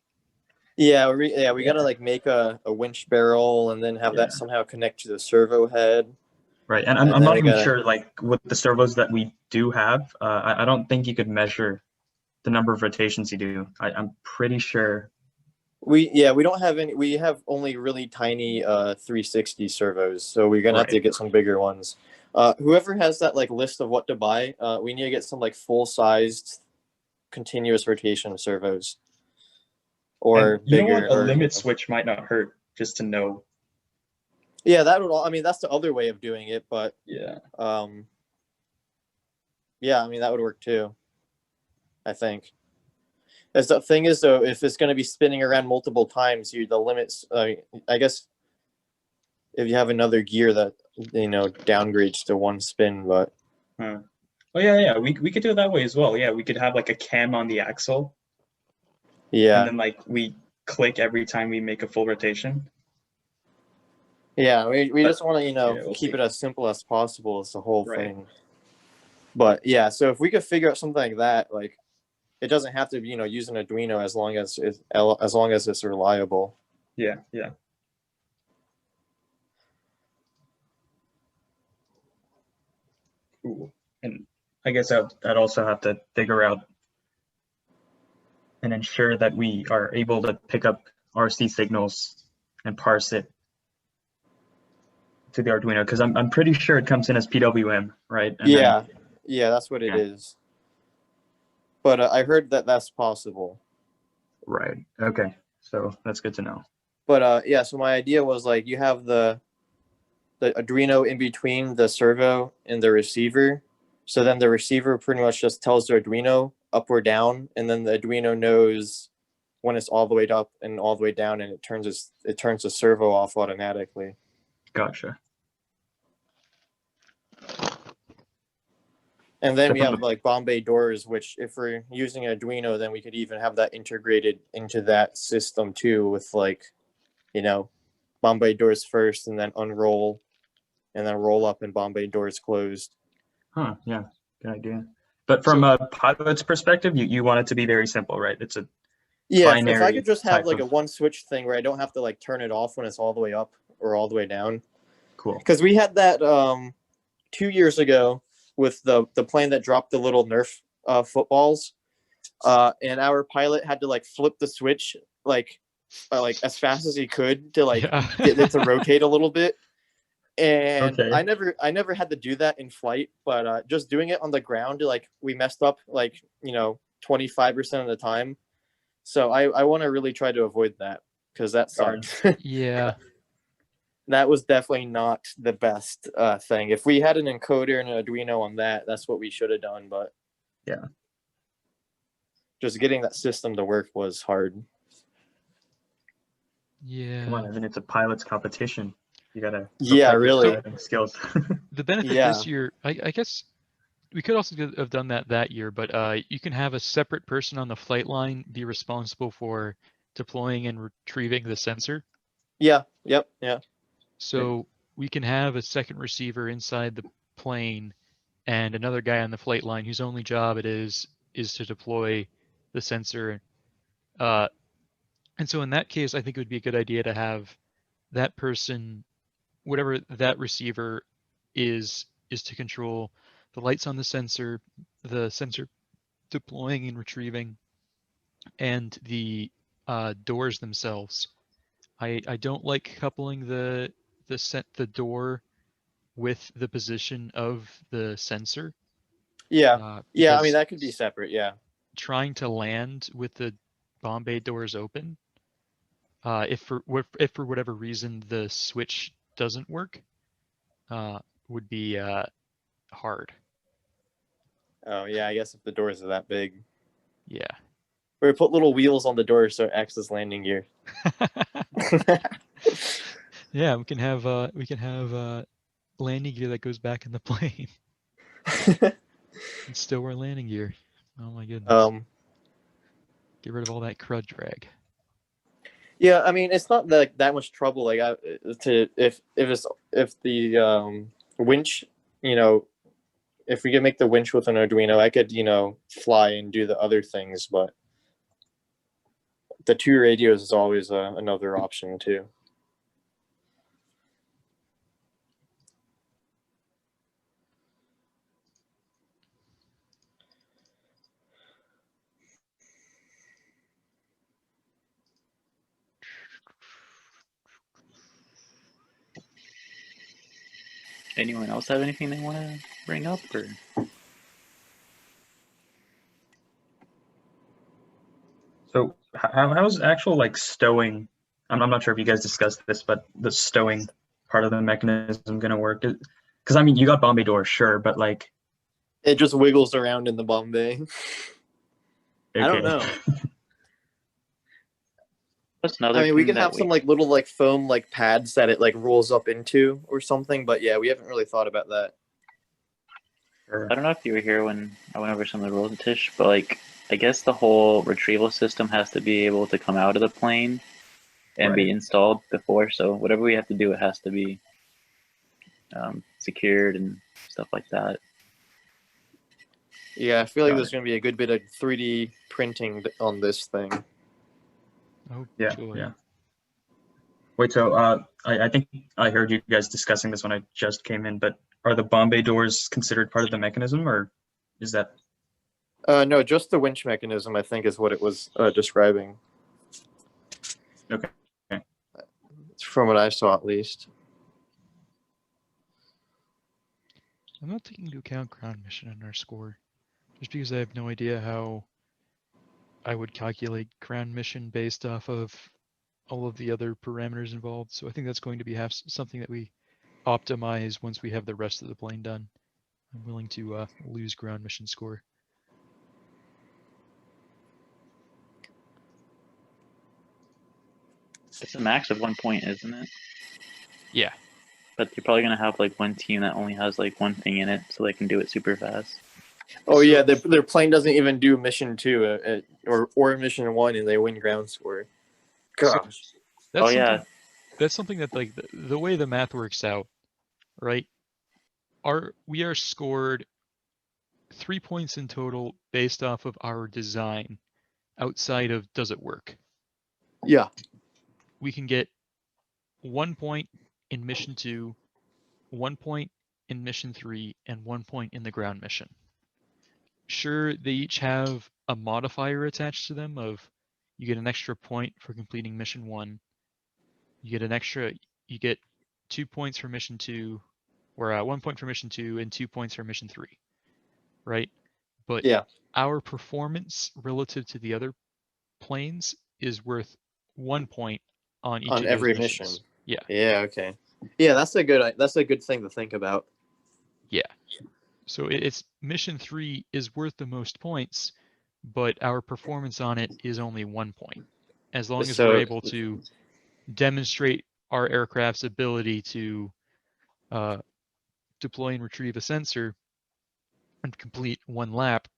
[SPEAKER 2] Yeah, we gotta like make a winch barrel and then have
[SPEAKER 7] Yeah.
[SPEAKER 2] that somehow connect to the servo head.
[SPEAKER 7] Right, and
[SPEAKER 2] And
[SPEAKER 7] I'm
[SPEAKER 2] then
[SPEAKER 7] not
[SPEAKER 2] we
[SPEAKER 7] even
[SPEAKER 2] gotta-
[SPEAKER 7] sure, like, with the servos that we do have, I don't think you could measure the number of rotations you do. I'm pretty sure.
[SPEAKER 2] We don't have any. We have only really tiny 360 servos, so we're gonna have to
[SPEAKER 7] Right.
[SPEAKER 2] get some bigger ones. Whoever has that like list of what to buy, we need to get some like full-sized continuous rotation servos, or
[SPEAKER 7] And you know
[SPEAKER 2] bigger.
[SPEAKER 7] what? A
[SPEAKER 2] or-
[SPEAKER 7] limit switch might not hurt, just to know.
[SPEAKER 2] Yeah, that would. I mean, that's the other way of doing it, but
[SPEAKER 7] Yeah.
[SPEAKER 2] yeah, I mean that would work too. I think. As the thing is, though, if it's going to be spinning around multiple times, the limits. I guess if you have another gear that downgrades to one spin, but
[SPEAKER 7] Oh yeah. We could do it that way as well. Yeah, we could have like a cam on the axle,
[SPEAKER 2] yeah,
[SPEAKER 7] and then like we click every time we make a full rotation.
[SPEAKER 2] yeah, we
[SPEAKER 7] But-
[SPEAKER 2] just want to
[SPEAKER 7] we'll
[SPEAKER 2] keep
[SPEAKER 7] see.
[SPEAKER 2] it as simple as possible. It's the whole
[SPEAKER 7] Right.
[SPEAKER 2] thing. But yeah, so if we could figure out something like that, like it doesn't have to be use an Arduino as long as it's reliable.
[SPEAKER 7] Yeah. Cool. And I guess I'd also have to figure out and ensure that we are able to pick up RC signals and parse it to the Arduino, because I'm pretty sure it comes in as PWM, right? And then-
[SPEAKER 2] Yeah, that's what it
[SPEAKER 7] Yeah.
[SPEAKER 2] is. But I heard that that's possible.
[SPEAKER 7] right. Okay. So that's good to know.
[SPEAKER 2] But yeah, so my idea was like you have the the Arduino in between the servo and the receiver. So then the receiver pretty much just tells the Arduino up or down, and then the Arduino knows when it's all the way up and all the way down, and it turns the servo off automatically.
[SPEAKER 7] Gotcha.
[SPEAKER 2] And then
[SPEAKER 7] So
[SPEAKER 2] we
[SPEAKER 7] from
[SPEAKER 2] have
[SPEAKER 7] the-
[SPEAKER 2] like Bombay doors, which if we're using Arduino, then we could even have that integrated into that system too, with like, you know, Bombay doors first and then unroll and then roll up and Bombay doors closed.
[SPEAKER 7] Huh, yeah, good idea. But from a pilot's perspective, you want it to be very simple, right? It's a
[SPEAKER 2] Yeah, if I
[SPEAKER 7] binary
[SPEAKER 2] could just have
[SPEAKER 7] type
[SPEAKER 2] like a
[SPEAKER 7] of-
[SPEAKER 2] one switch thing where I don't have to like turn it off when it's all the way up or all the way down.
[SPEAKER 7] cool.
[SPEAKER 2] Because we had that 2 years ago with the plane that dropped the little Nerf footballs, and our pilot had to like flip the switch like as fast as he could to like
[SPEAKER 4] Yeah.
[SPEAKER 2] get it to rotate a little bit. And
[SPEAKER 7] Okay.
[SPEAKER 2] I never had to do that in flight, but just doing it on the ground, like we messed up like 25% of the time. So I want to really try to avoid that because that sucked.
[SPEAKER 4] Yeah.
[SPEAKER 2] That was definitely not the best thing. If we had an encoder and an Arduino on that, that's what we should have done. But
[SPEAKER 7] Yeah.
[SPEAKER 2] just getting that system to work was hard.
[SPEAKER 4] Yeah.
[SPEAKER 7] Come on, I mean, it's a pilot's competition. You gotta
[SPEAKER 2] Yeah,
[SPEAKER 7] perfect your
[SPEAKER 2] really.
[SPEAKER 7] piloting skills.
[SPEAKER 4] The benefit
[SPEAKER 2] Yeah.
[SPEAKER 4] this year, I guess we could also have done that year, but you can have a separate person on the flight line be responsible for deploying and retrieving the sensor.
[SPEAKER 2] Yeah. Yep. Yeah.
[SPEAKER 4] So we can have a second receiver inside the plane and another guy on the flight line whose only job it is to deploy the sensor. And so in that case, I think it would be a good idea to have that person, whatever that receiver is to control the lights on the sensor deploying and retrieving, and the doors themselves. I don't like coupling the door with the position of the sensor.
[SPEAKER 2] Yeah. Yeah. I mean,
[SPEAKER 4] because
[SPEAKER 2] that could be separate. Yeah.
[SPEAKER 4] trying to land with the Bombay doors open, if for whatever reason the switch doesn't work, would be hard.
[SPEAKER 2] Oh, yeah. I guess if the doors are that big,
[SPEAKER 4] Yeah.
[SPEAKER 2] we put little wheels on the door so it acts as landing gear.
[SPEAKER 4] Yeah, we can have landing gear that goes back in the plane. And still wear landing gear. Oh my goodness. Get rid of all that crud drag.
[SPEAKER 2] Yeah, I mean, it's not that much trouble. Like, if the winch, if we could make the winch with an Arduino, I could, fly and do the other things. But the 2 radios is always another option too.
[SPEAKER 1] Anyone else have anything they want to bring up, or?
[SPEAKER 7] So how's actual like stowing? I'm not sure if you guys discussed this, but the stowing part of the mechanism gonna work? Because I mean, you got Bombay doors, sure, but like,
[SPEAKER 2] It just wiggles around in the Bombay. I don't
[SPEAKER 7] okay.
[SPEAKER 2] know.
[SPEAKER 1] That's another
[SPEAKER 2] I mean, we
[SPEAKER 1] thing
[SPEAKER 2] could
[SPEAKER 1] that
[SPEAKER 2] have some like little like foam like pads that it like rolls up into or something. But yeah, we haven't really thought about that.
[SPEAKER 7] Sure.
[SPEAKER 1] I don't know if you were here when I went over some of the rules, Tish, but like, I guess the whole retrieval system has to be able to come out of the plane and be
[SPEAKER 7] Right.
[SPEAKER 1] installed before. So whatever we have to do, it has to be secured and stuff like that.
[SPEAKER 2] Yeah, I feel like
[SPEAKER 7] Got
[SPEAKER 2] there's going to be a good bit of 3D printing on this thing.
[SPEAKER 4] Oh,
[SPEAKER 7] Yeah,
[SPEAKER 4] joy.
[SPEAKER 7] yeah. Wait, so I think I heard you guys discussing this when I just came in, but are the Bombay doors considered part of the mechanism, or is that?
[SPEAKER 2] No, just the winch mechanism, I think, is what it was describing.
[SPEAKER 7] Okay.
[SPEAKER 2] From what I saw, at least.
[SPEAKER 4] I'm not taking into account ground mission in our score, just because I have no idea how I would calculate ground mission based off of all of the other parameters involved. So I think that's going to be something that we optimize once we have the rest of the plane done. I'm willing to lose ground mission score.
[SPEAKER 1] It's a max of 1 point, isn't it?
[SPEAKER 4] Yeah.
[SPEAKER 1] But you're probably gonna have like one team that only has like one thing in it, so they can do it super fast.
[SPEAKER 2] Oh yeah, their plane doesn't even do mission 2 or mission 1, and they win ground score. Gosh.
[SPEAKER 4] That's
[SPEAKER 1] Oh, yeah.
[SPEAKER 4] something, that's something that like the way the math works out, right? We are scored 3 points in total based off of our design outside of does it work?
[SPEAKER 2] Yeah.
[SPEAKER 4] We can get 1 point in mission 2, 1 point in mission 3, and 1 point in the ground mission. Sure, they each have a modifier attached to them of you get an extra point for completing mission 1. You get 2 points for mission 2, or 1 point for mission 2 and 2 points for mission 3, right? But
[SPEAKER 2] Yeah.
[SPEAKER 4] our performance relative to the other planes is worth 1 point on each
[SPEAKER 2] On
[SPEAKER 4] of those
[SPEAKER 2] every
[SPEAKER 4] missions.
[SPEAKER 2] mission.
[SPEAKER 4] Yeah.
[SPEAKER 2] Yeah. Okay. Yeah, that's a good thing to think about.
[SPEAKER 4] So it's mission 3 is worth the most points, but our performance on it is only 1 point. As long as
[SPEAKER 2] So-
[SPEAKER 4] we're able to demonstrate our aircraft's ability to deploy and retrieve a sensor and complete 1 lap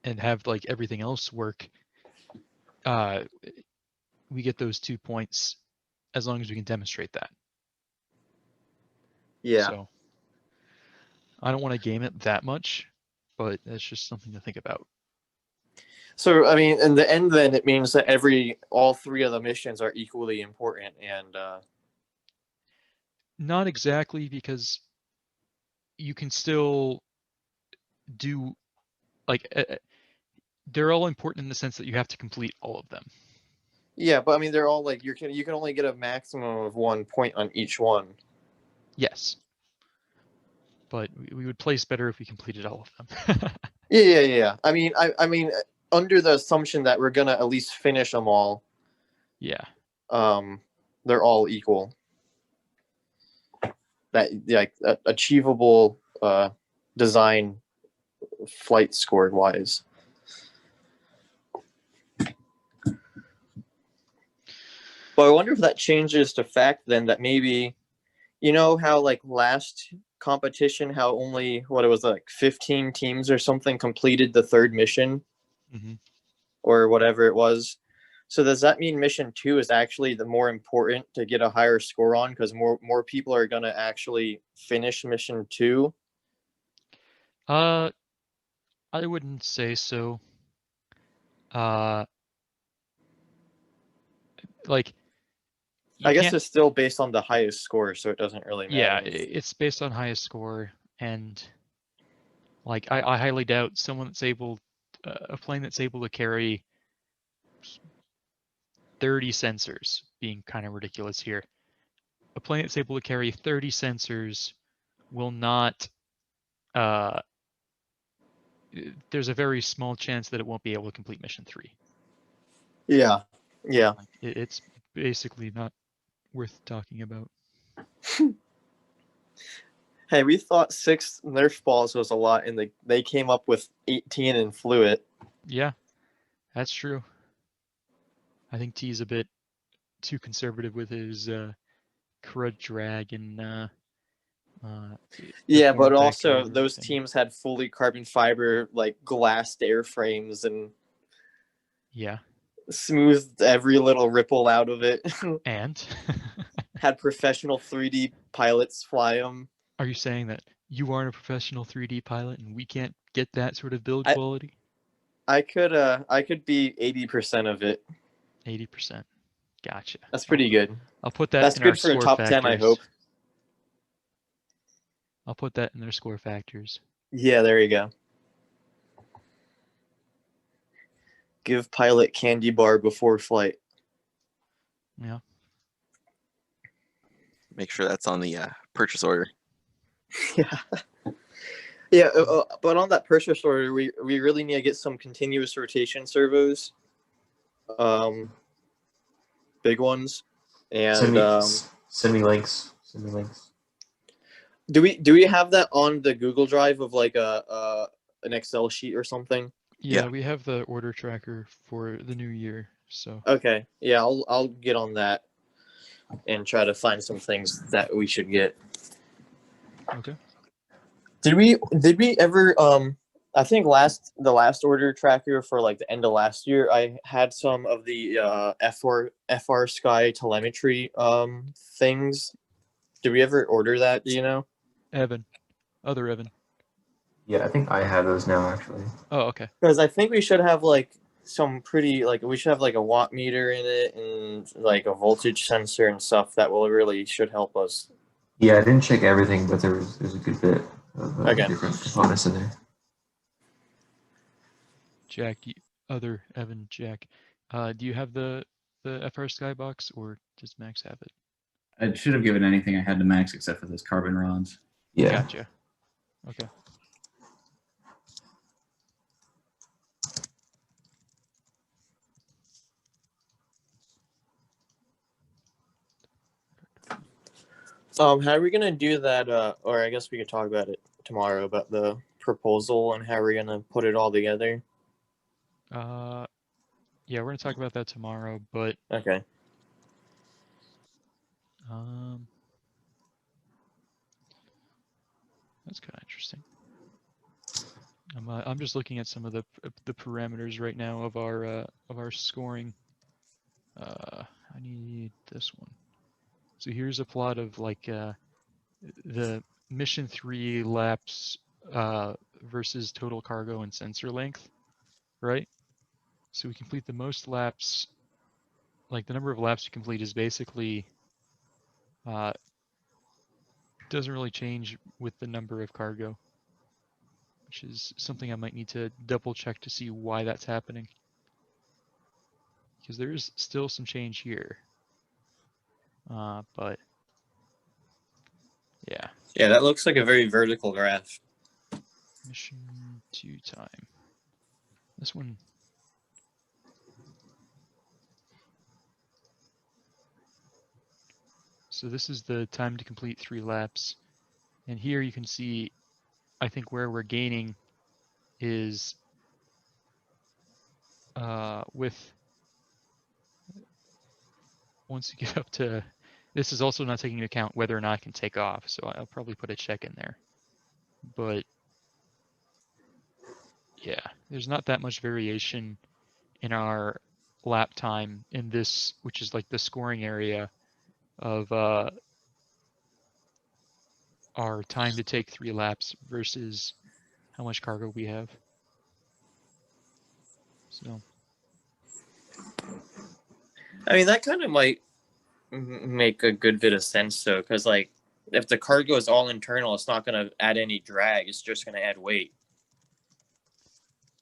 [SPEAKER 4] and have like everything else work, we get those 2 points as long as we can demonstrate that.
[SPEAKER 2] Yeah.
[SPEAKER 4] So I don't want to game it that much, but that's just something to think about.
[SPEAKER 2] So I mean, in the end, then it means that all 3 of the missions are equally important, and
[SPEAKER 4] Not exactly, because you can still do like they're all important in the sense that you have to complete all of them.
[SPEAKER 2] yeah, but I mean, they're all like you can only get a maximum of 1 point on each one.
[SPEAKER 4] Yes. But we would place better if we completed all of them.
[SPEAKER 2] Yeah. I mean, under the assumption that we're gonna at least finish them all,
[SPEAKER 4] Yeah.
[SPEAKER 2] they're all equal. That like achievable design flight score wise. But I wonder if that changes the fact then that maybe, you know how like last competition, how only what it was like 15 teams or something completed the 3rd mission,
[SPEAKER 4] Mhm.
[SPEAKER 2] or whatever it was. So does that mean mission 2 is actually the more important to get a higher score on, because more people are gonna actually finish mission 2?
[SPEAKER 4] I wouldn't say so. Like you
[SPEAKER 2] I guess
[SPEAKER 4] can't-
[SPEAKER 2] it's still based on the highest score, so it doesn't really
[SPEAKER 4] yeah,
[SPEAKER 2] matter.
[SPEAKER 4] it's based on highest score, and like I highly doubt someone that's able a plane that's able to carry 30 sensors, being kind of ridiculous here. A plane that's able to carry 30 sensors will not there's a very small chance that it won't be able to complete mission 3.
[SPEAKER 2] Yeah.
[SPEAKER 4] Like, it's basically not worth talking about.
[SPEAKER 2] Hey, we thought 6 Nerf balls was a lot, and they came up with 18 and flew it.
[SPEAKER 4] Yeah, that's true. I think T's a bit too conservative with his crud drag and
[SPEAKER 2] Yeah,
[SPEAKER 4] form
[SPEAKER 2] but
[SPEAKER 4] factor
[SPEAKER 2] also
[SPEAKER 4] and
[SPEAKER 2] those
[SPEAKER 4] everything.
[SPEAKER 2] teams had fully carbon fiber, like glassed airframes, and
[SPEAKER 4] Yeah,
[SPEAKER 2] smoothed every little ripple out of it.
[SPEAKER 4] and
[SPEAKER 2] Had professional 3D pilots fly them.
[SPEAKER 4] are you saying that you aren't a professional 3D pilot and we can't get that sort of build
[SPEAKER 2] I-
[SPEAKER 4] quality?
[SPEAKER 2] I could be 80% of it.
[SPEAKER 4] 80%. Gotcha.
[SPEAKER 2] That's pretty good.
[SPEAKER 4] I'll put that
[SPEAKER 2] That's
[SPEAKER 4] in our
[SPEAKER 2] good for a
[SPEAKER 4] score
[SPEAKER 2] top
[SPEAKER 4] factors.
[SPEAKER 2] 10, I hope.
[SPEAKER 4] I'll put that in their score factors.
[SPEAKER 2] Yeah, there you go. Give pilot candy bar before flight.
[SPEAKER 4] Yeah.
[SPEAKER 3] Make sure that's on the purchase order.
[SPEAKER 2] Yeah. Yeah, but on that purchase order, we really need to get some continuous rotation servos. Big ones. And
[SPEAKER 5] Send me links. Send me links.
[SPEAKER 2] Do we have that on the Google Drive of like a an Excel sheet or something?
[SPEAKER 4] Yeah,
[SPEAKER 3] Yeah.
[SPEAKER 4] we have the order tracker for the new year. So
[SPEAKER 2] Okay, yeah, I'll get on that and try to find some things that we should get.
[SPEAKER 4] okay.
[SPEAKER 2] Did we ever I think the last order tracker for like the end of last year, I had some of the FR Sky telemetry things. Did we ever order that? Do you know?
[SPEAKER 4] Evan, other Evan.
[SPEAKER 5] Yeah, I think I have those now actually.
[SPEAKER 4] Oh, okay.
[SPEAKER 2] Because I think we should have like some pretty like we should have like a watt meter in it and like a voltage sensor and stuff that will really should help us.
[SPEAKER 5] Yeah, I didn't check everything, but there's a good bit of
[SPEAKER 2] Okay.
[SPEAKER 5] different components in there.
[SPEAKER 4] Jack, other Evan, Jack. Do you have the FR Skybox, or does Max have it?
[SPEAKER 8] I should have given anything I had to Max except for those carbon rods.
[SPEAKER 5] Yeah.
[SPEAKER 4] Gotcha. Okay.
[SPEAKER 2] How are we gonna do that? Or I guess we could talk about it tomorrow about the proposal and how we're gonna put it all together.
[SPEAKER 4] Yeah, we're gonna talk about that tomorrow, but
[SPEAKER 2] Okay.
[SPEAKER 4] that's kind of interesting. I'm just looking at some of the parameters right now of our scoring. I need this one. So here's a plot of like the mission 3 laps versus total cargo and sensor length, right? So we complete the most laps, like the number of laps you complete is basically doesn't really change with the number of cargo, which is something I might need to double check to see why that's happening, because there is still some change here. But yeah.
[SPEAKER 2] Yeah, that looks like a very vertical graph.
[SPEAKER 4] Mission 2 time. This one. So this is the time to complete 3 laps. And here you can see, I think where we're gaining is with, once you get up to, this is also not taking into account whether or not I can take off. So I'll probably put a check in there. But yeah, there's not that much variation in our lap time in this, which is like the scoring area of our time to take 3 laps versus how much cargo we have. So
[SPEAKER 2] I mean, that kind of might make a good bit of sense though, because like if the cargo is all internal, it's not gonna add any drag. It's just gonna add weight.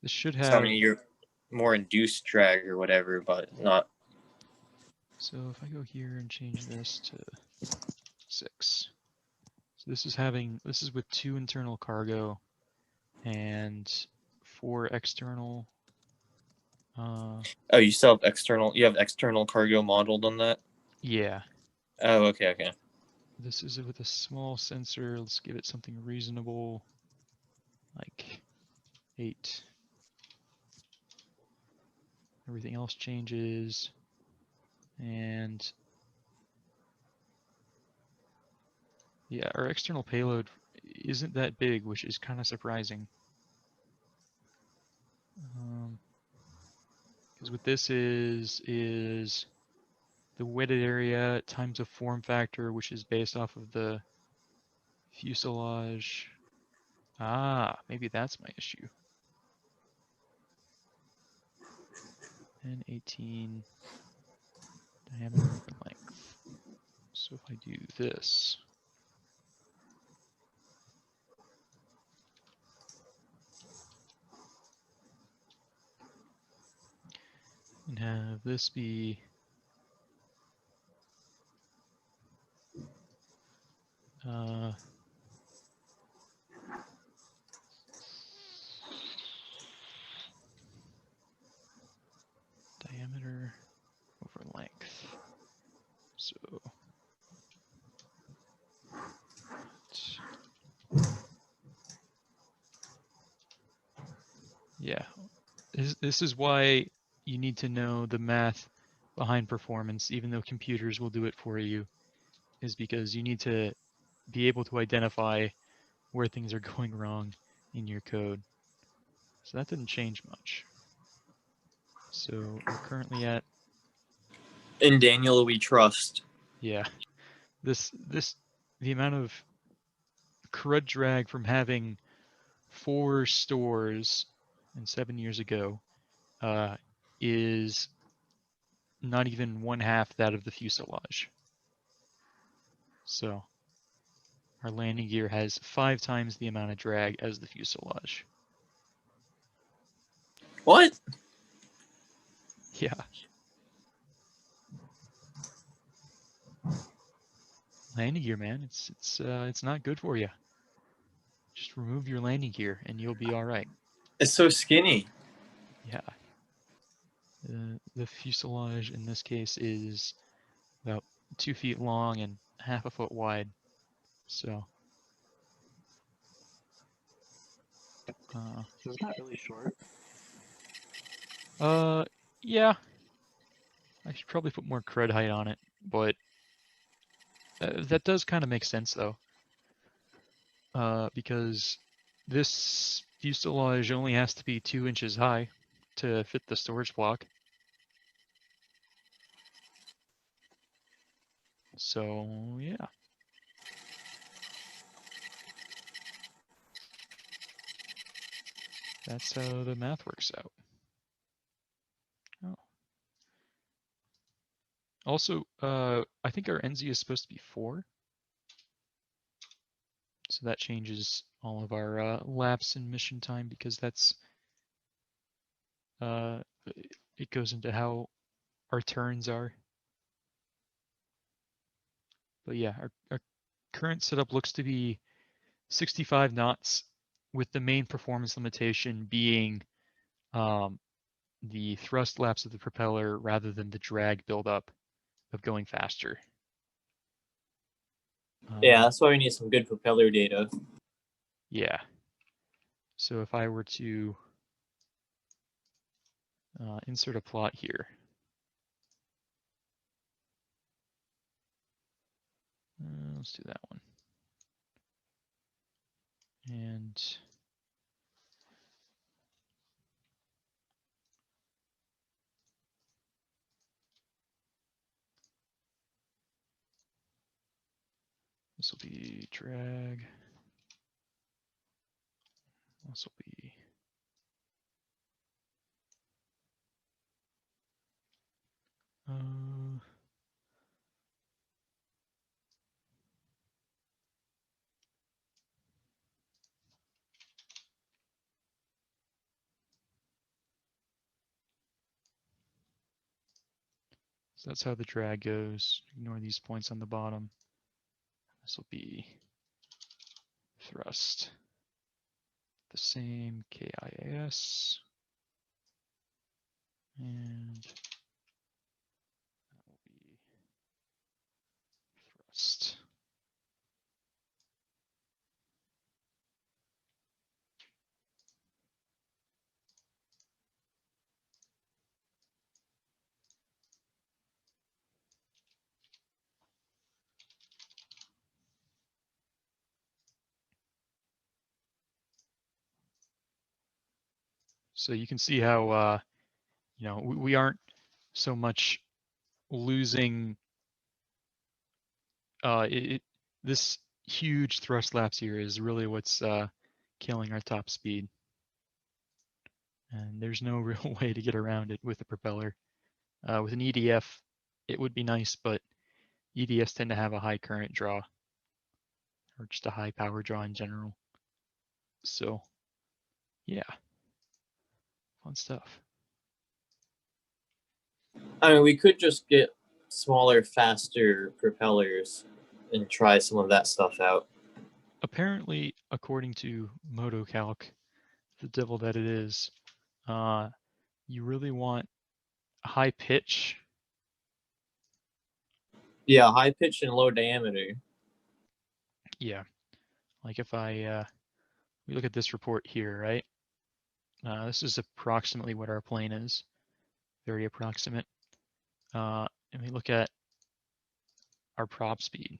[SPEAKER 4] this should
[SPEAKER 2] So I
[SPEAKER 4] have,
[SPEAKER 2] mean, you're more induced drag or whatever, but not.
[SPEAKER 4] so if I go here and change this to 6. So this is with 2 internal cargo and 4 external.
[SPEAKER 2] Oh, you still have external. You have external cargo modeled on that.
[SPEAKER 4] Yeah,
[SPEAKER 2] Oh, okay.
[SPEAKER 4] this is with a small sensor. Let's give it something reasonable, like 8. Everything else changes, and yeah, our external payload isn't that big, which is kind of surprising. Because what this is the wetted area times a form factor, which is based off of the fuselage. Maybe that's my issue. And 18 diameter over length. So if I do this, and have this be diameter over length. So Yeah. This is why you need to know the math behind performance, even though computers will do it for you, is because you need to be able to identify where things are going wrong in your code. So that didn't change much. So we're currently at,
[SPEAKER 2] In Daniel we trust.
[SPEAKER 4] yeah, the amount of CRUD drag from having 4 stores and 7 years ago is not even 1/2 that of the fuselage. So our landing gear has 5 times the amount of drag as the fuselage.
[SPEAKER 2] What?
[SPEAKER 4] Yeah. Landing gear, man, it's not good for you. Just remove your landing gear and you'll be all right.
[SPEAKER 2] It's so skinny.
[SPEAKER 4] Yeah. The fuselage in this case is about 2 feet long and 1/2 a foot wide. So.
[SPEAKER 1] Isn't that really short?
[SPEAKER 4] Yeah. I should probably put more CRUD height on it, but that does kind of make sense though. Because this fuselage only has to be 2 inches high to fit the storage block. So yeah. That's how the math works out. Oh. Also, I think our NZ is supposed to be 4. So that changes all of our laps and mission time because that's it goes into how our turns are. But yeah, our current setup looks to be 65 knots with the main performance limitation being the thrust laps of the propeller rather than the drag buildup of going faster.
[SPEAKER 2] Yeah, that's why we need some good propeller data.
[SPEAKER 4] Yeah. So if I were to insert a plot here. Let's do that one. And this will be drag. This will be so that's how the drag goes. Ignore these points on the bottom. This will be thrust. The same KIAS. And that will be thrust. So you can see how, you know, we aren't so much losing this huge thrust laps here is really what's killing our top speed. And there's no real way to get around it with a propeller. With an EDF, it would be nice, but EDFs tend to have a high current draw, or just a high power draw in general. So, yeah, fun stuff.
[SPEAKER 2] I mean, we could just get smaller, faster propellers and try some of that stuff out.
[SPEAKER 4] Apparently, according to MotoCalc, the devil that it is, you really want high pitch.
[SPEAKER 2] Yeah, high pitch and low diameter.
[SPEAKER 4] Yeah, like if we look at this report here, right? This is approximately what our plane is. Very approximate. And we look at our prop speed.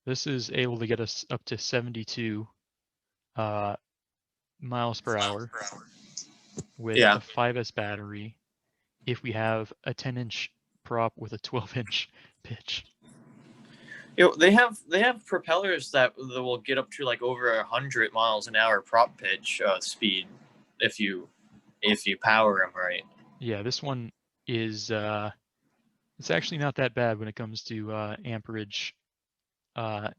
[SPEAKER 4] This is able to get us up to 72 miles per hour with
[SPEAKER 2] Yeah.
[SPEAKER 4] a 5S battery if we have a 10-inch prop with a 12-inch pitch.
[SPEAKER 2] You know, they have propellers that will get up to like over 100 miles an hour prop pitch speed if you power them right.
[SPEAKER 4] Yeah, this one is it's actually not that bad when it comes to amperage. And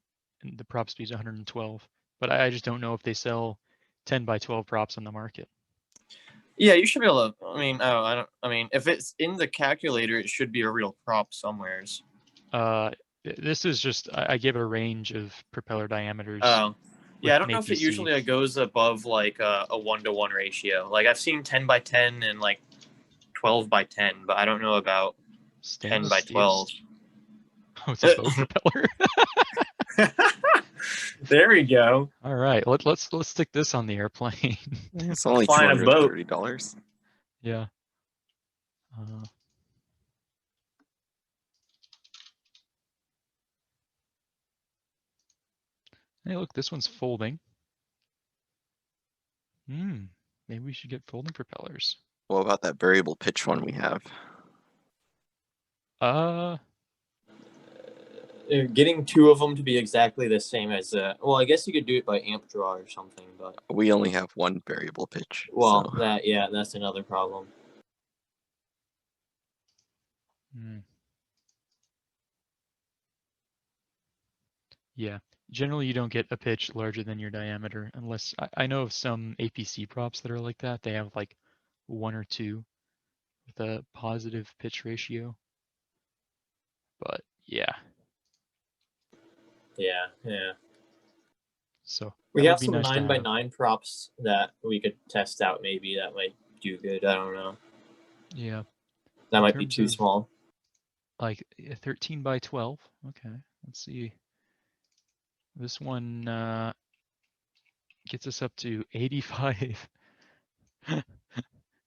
[SPEAKER 4] the prop speed is 112, but I just don't know if they sell 10 by 12 props on the market.
[SPEAKER 2] Yeah, you should be able to. I mean, if it's in the calculator, it should be a real prop somewheres.
[SPEAKER 4] This is just I give it a range of propeller diameters.
[SPEAKER 2] Oh,
[SPEAKER 4] with
[SPEAKER 2] yeah. I don't
[SPEAKER 4] an
[SPEAKER 2] know if it
[SPEAKER 4] APC.
[SPEAKER 2] usually goes above like a 1-to-1 ratio. Like I've seen 10 by 10 and like 12 by 10, but I don't know about 10 by
[SPEAKER 4] Stainless steel?
[SPEAKER 2] 12.
[SPEAKER 4] Oh, it's a boat propeller.
[SPEAKER 2] There we go.
[SPEAKER 4] All right, let's stick this on the airplane.
[SPEAKER 3] It's only
[SPEAKER 2] Flying a boat.
[SPEAKER 3] $230.
[SPEAKER 4] Yeah. Hey, look, this one's folding. Maybe we should get folding propellers.
[SPEAKER 3] What about that variable pitch one we have?
[SPEAKER 2] Getting two of them to be exactly the same as well, I guess you could do it by amp draw or something, but
[SPEAKER 3] We only have one variable pitch.
[SPEAKER 2] well,
[SPEAKER 3] so
[SPEAKER 2] that's another problem.
[SPEAKER 4] Yeah, generally you don't get a pitch larger than your diameter unless I know of some APC props that are like that. They have like 1 or 2 with a positive pitch ratio. But yeah.
[SPEAKER 2] Yeah.
[SPEAKER 4] So
[SPEAKER 2] We
[SPEAKER 4] that
[SPEAKER 2] have
[SPEAKER 4] would be
[SPEAKER 2] some
[SPEAKER 4] nice to
[SPEAKER 2] 9 by
[SPEAKER 4] have.
[SPEAKER 2] 9 props that we could test out. Maybe that might do good. I don't know.
[SPEAKER 4] Yeah.
[SPEAKER 2] That
[SPEAKER 4] In
[SPEAKER 2] might be
[SPEAKER 4] terms
[SPEAKER 2] too
[SPEAKER 4] of-
[SPEAKER 2] small.
[SPEAKER 4] Like a 13 by 12. Okay, let's see. This one gets us up to 85,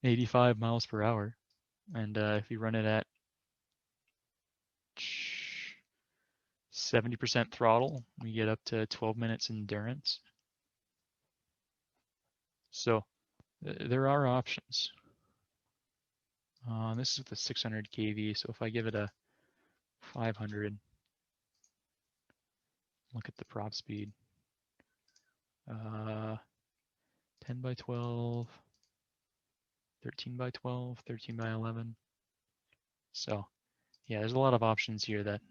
[SPEAKER 4] 85 miles per hour. And if you run it at 70% throttle, we get up to 12 minutes endurance. So there are options. This is with a 600 kV, so if I give it a 500, look at the prop speed. 10 by 12, 13 by 12, 13 by 11. So yeah, there's a lot of options here that,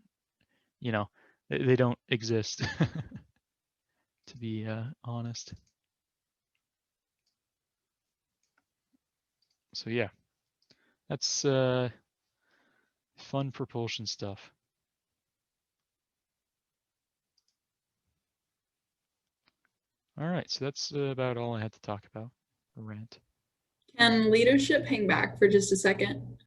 [SPEAKER 4] you know, they don't exist, to be honest. So yeah, that's fun propulsion stuff. All right, so that's about all I had to talk about. A rant.
[SPEAKER 6] Can leadership hang back for just a second?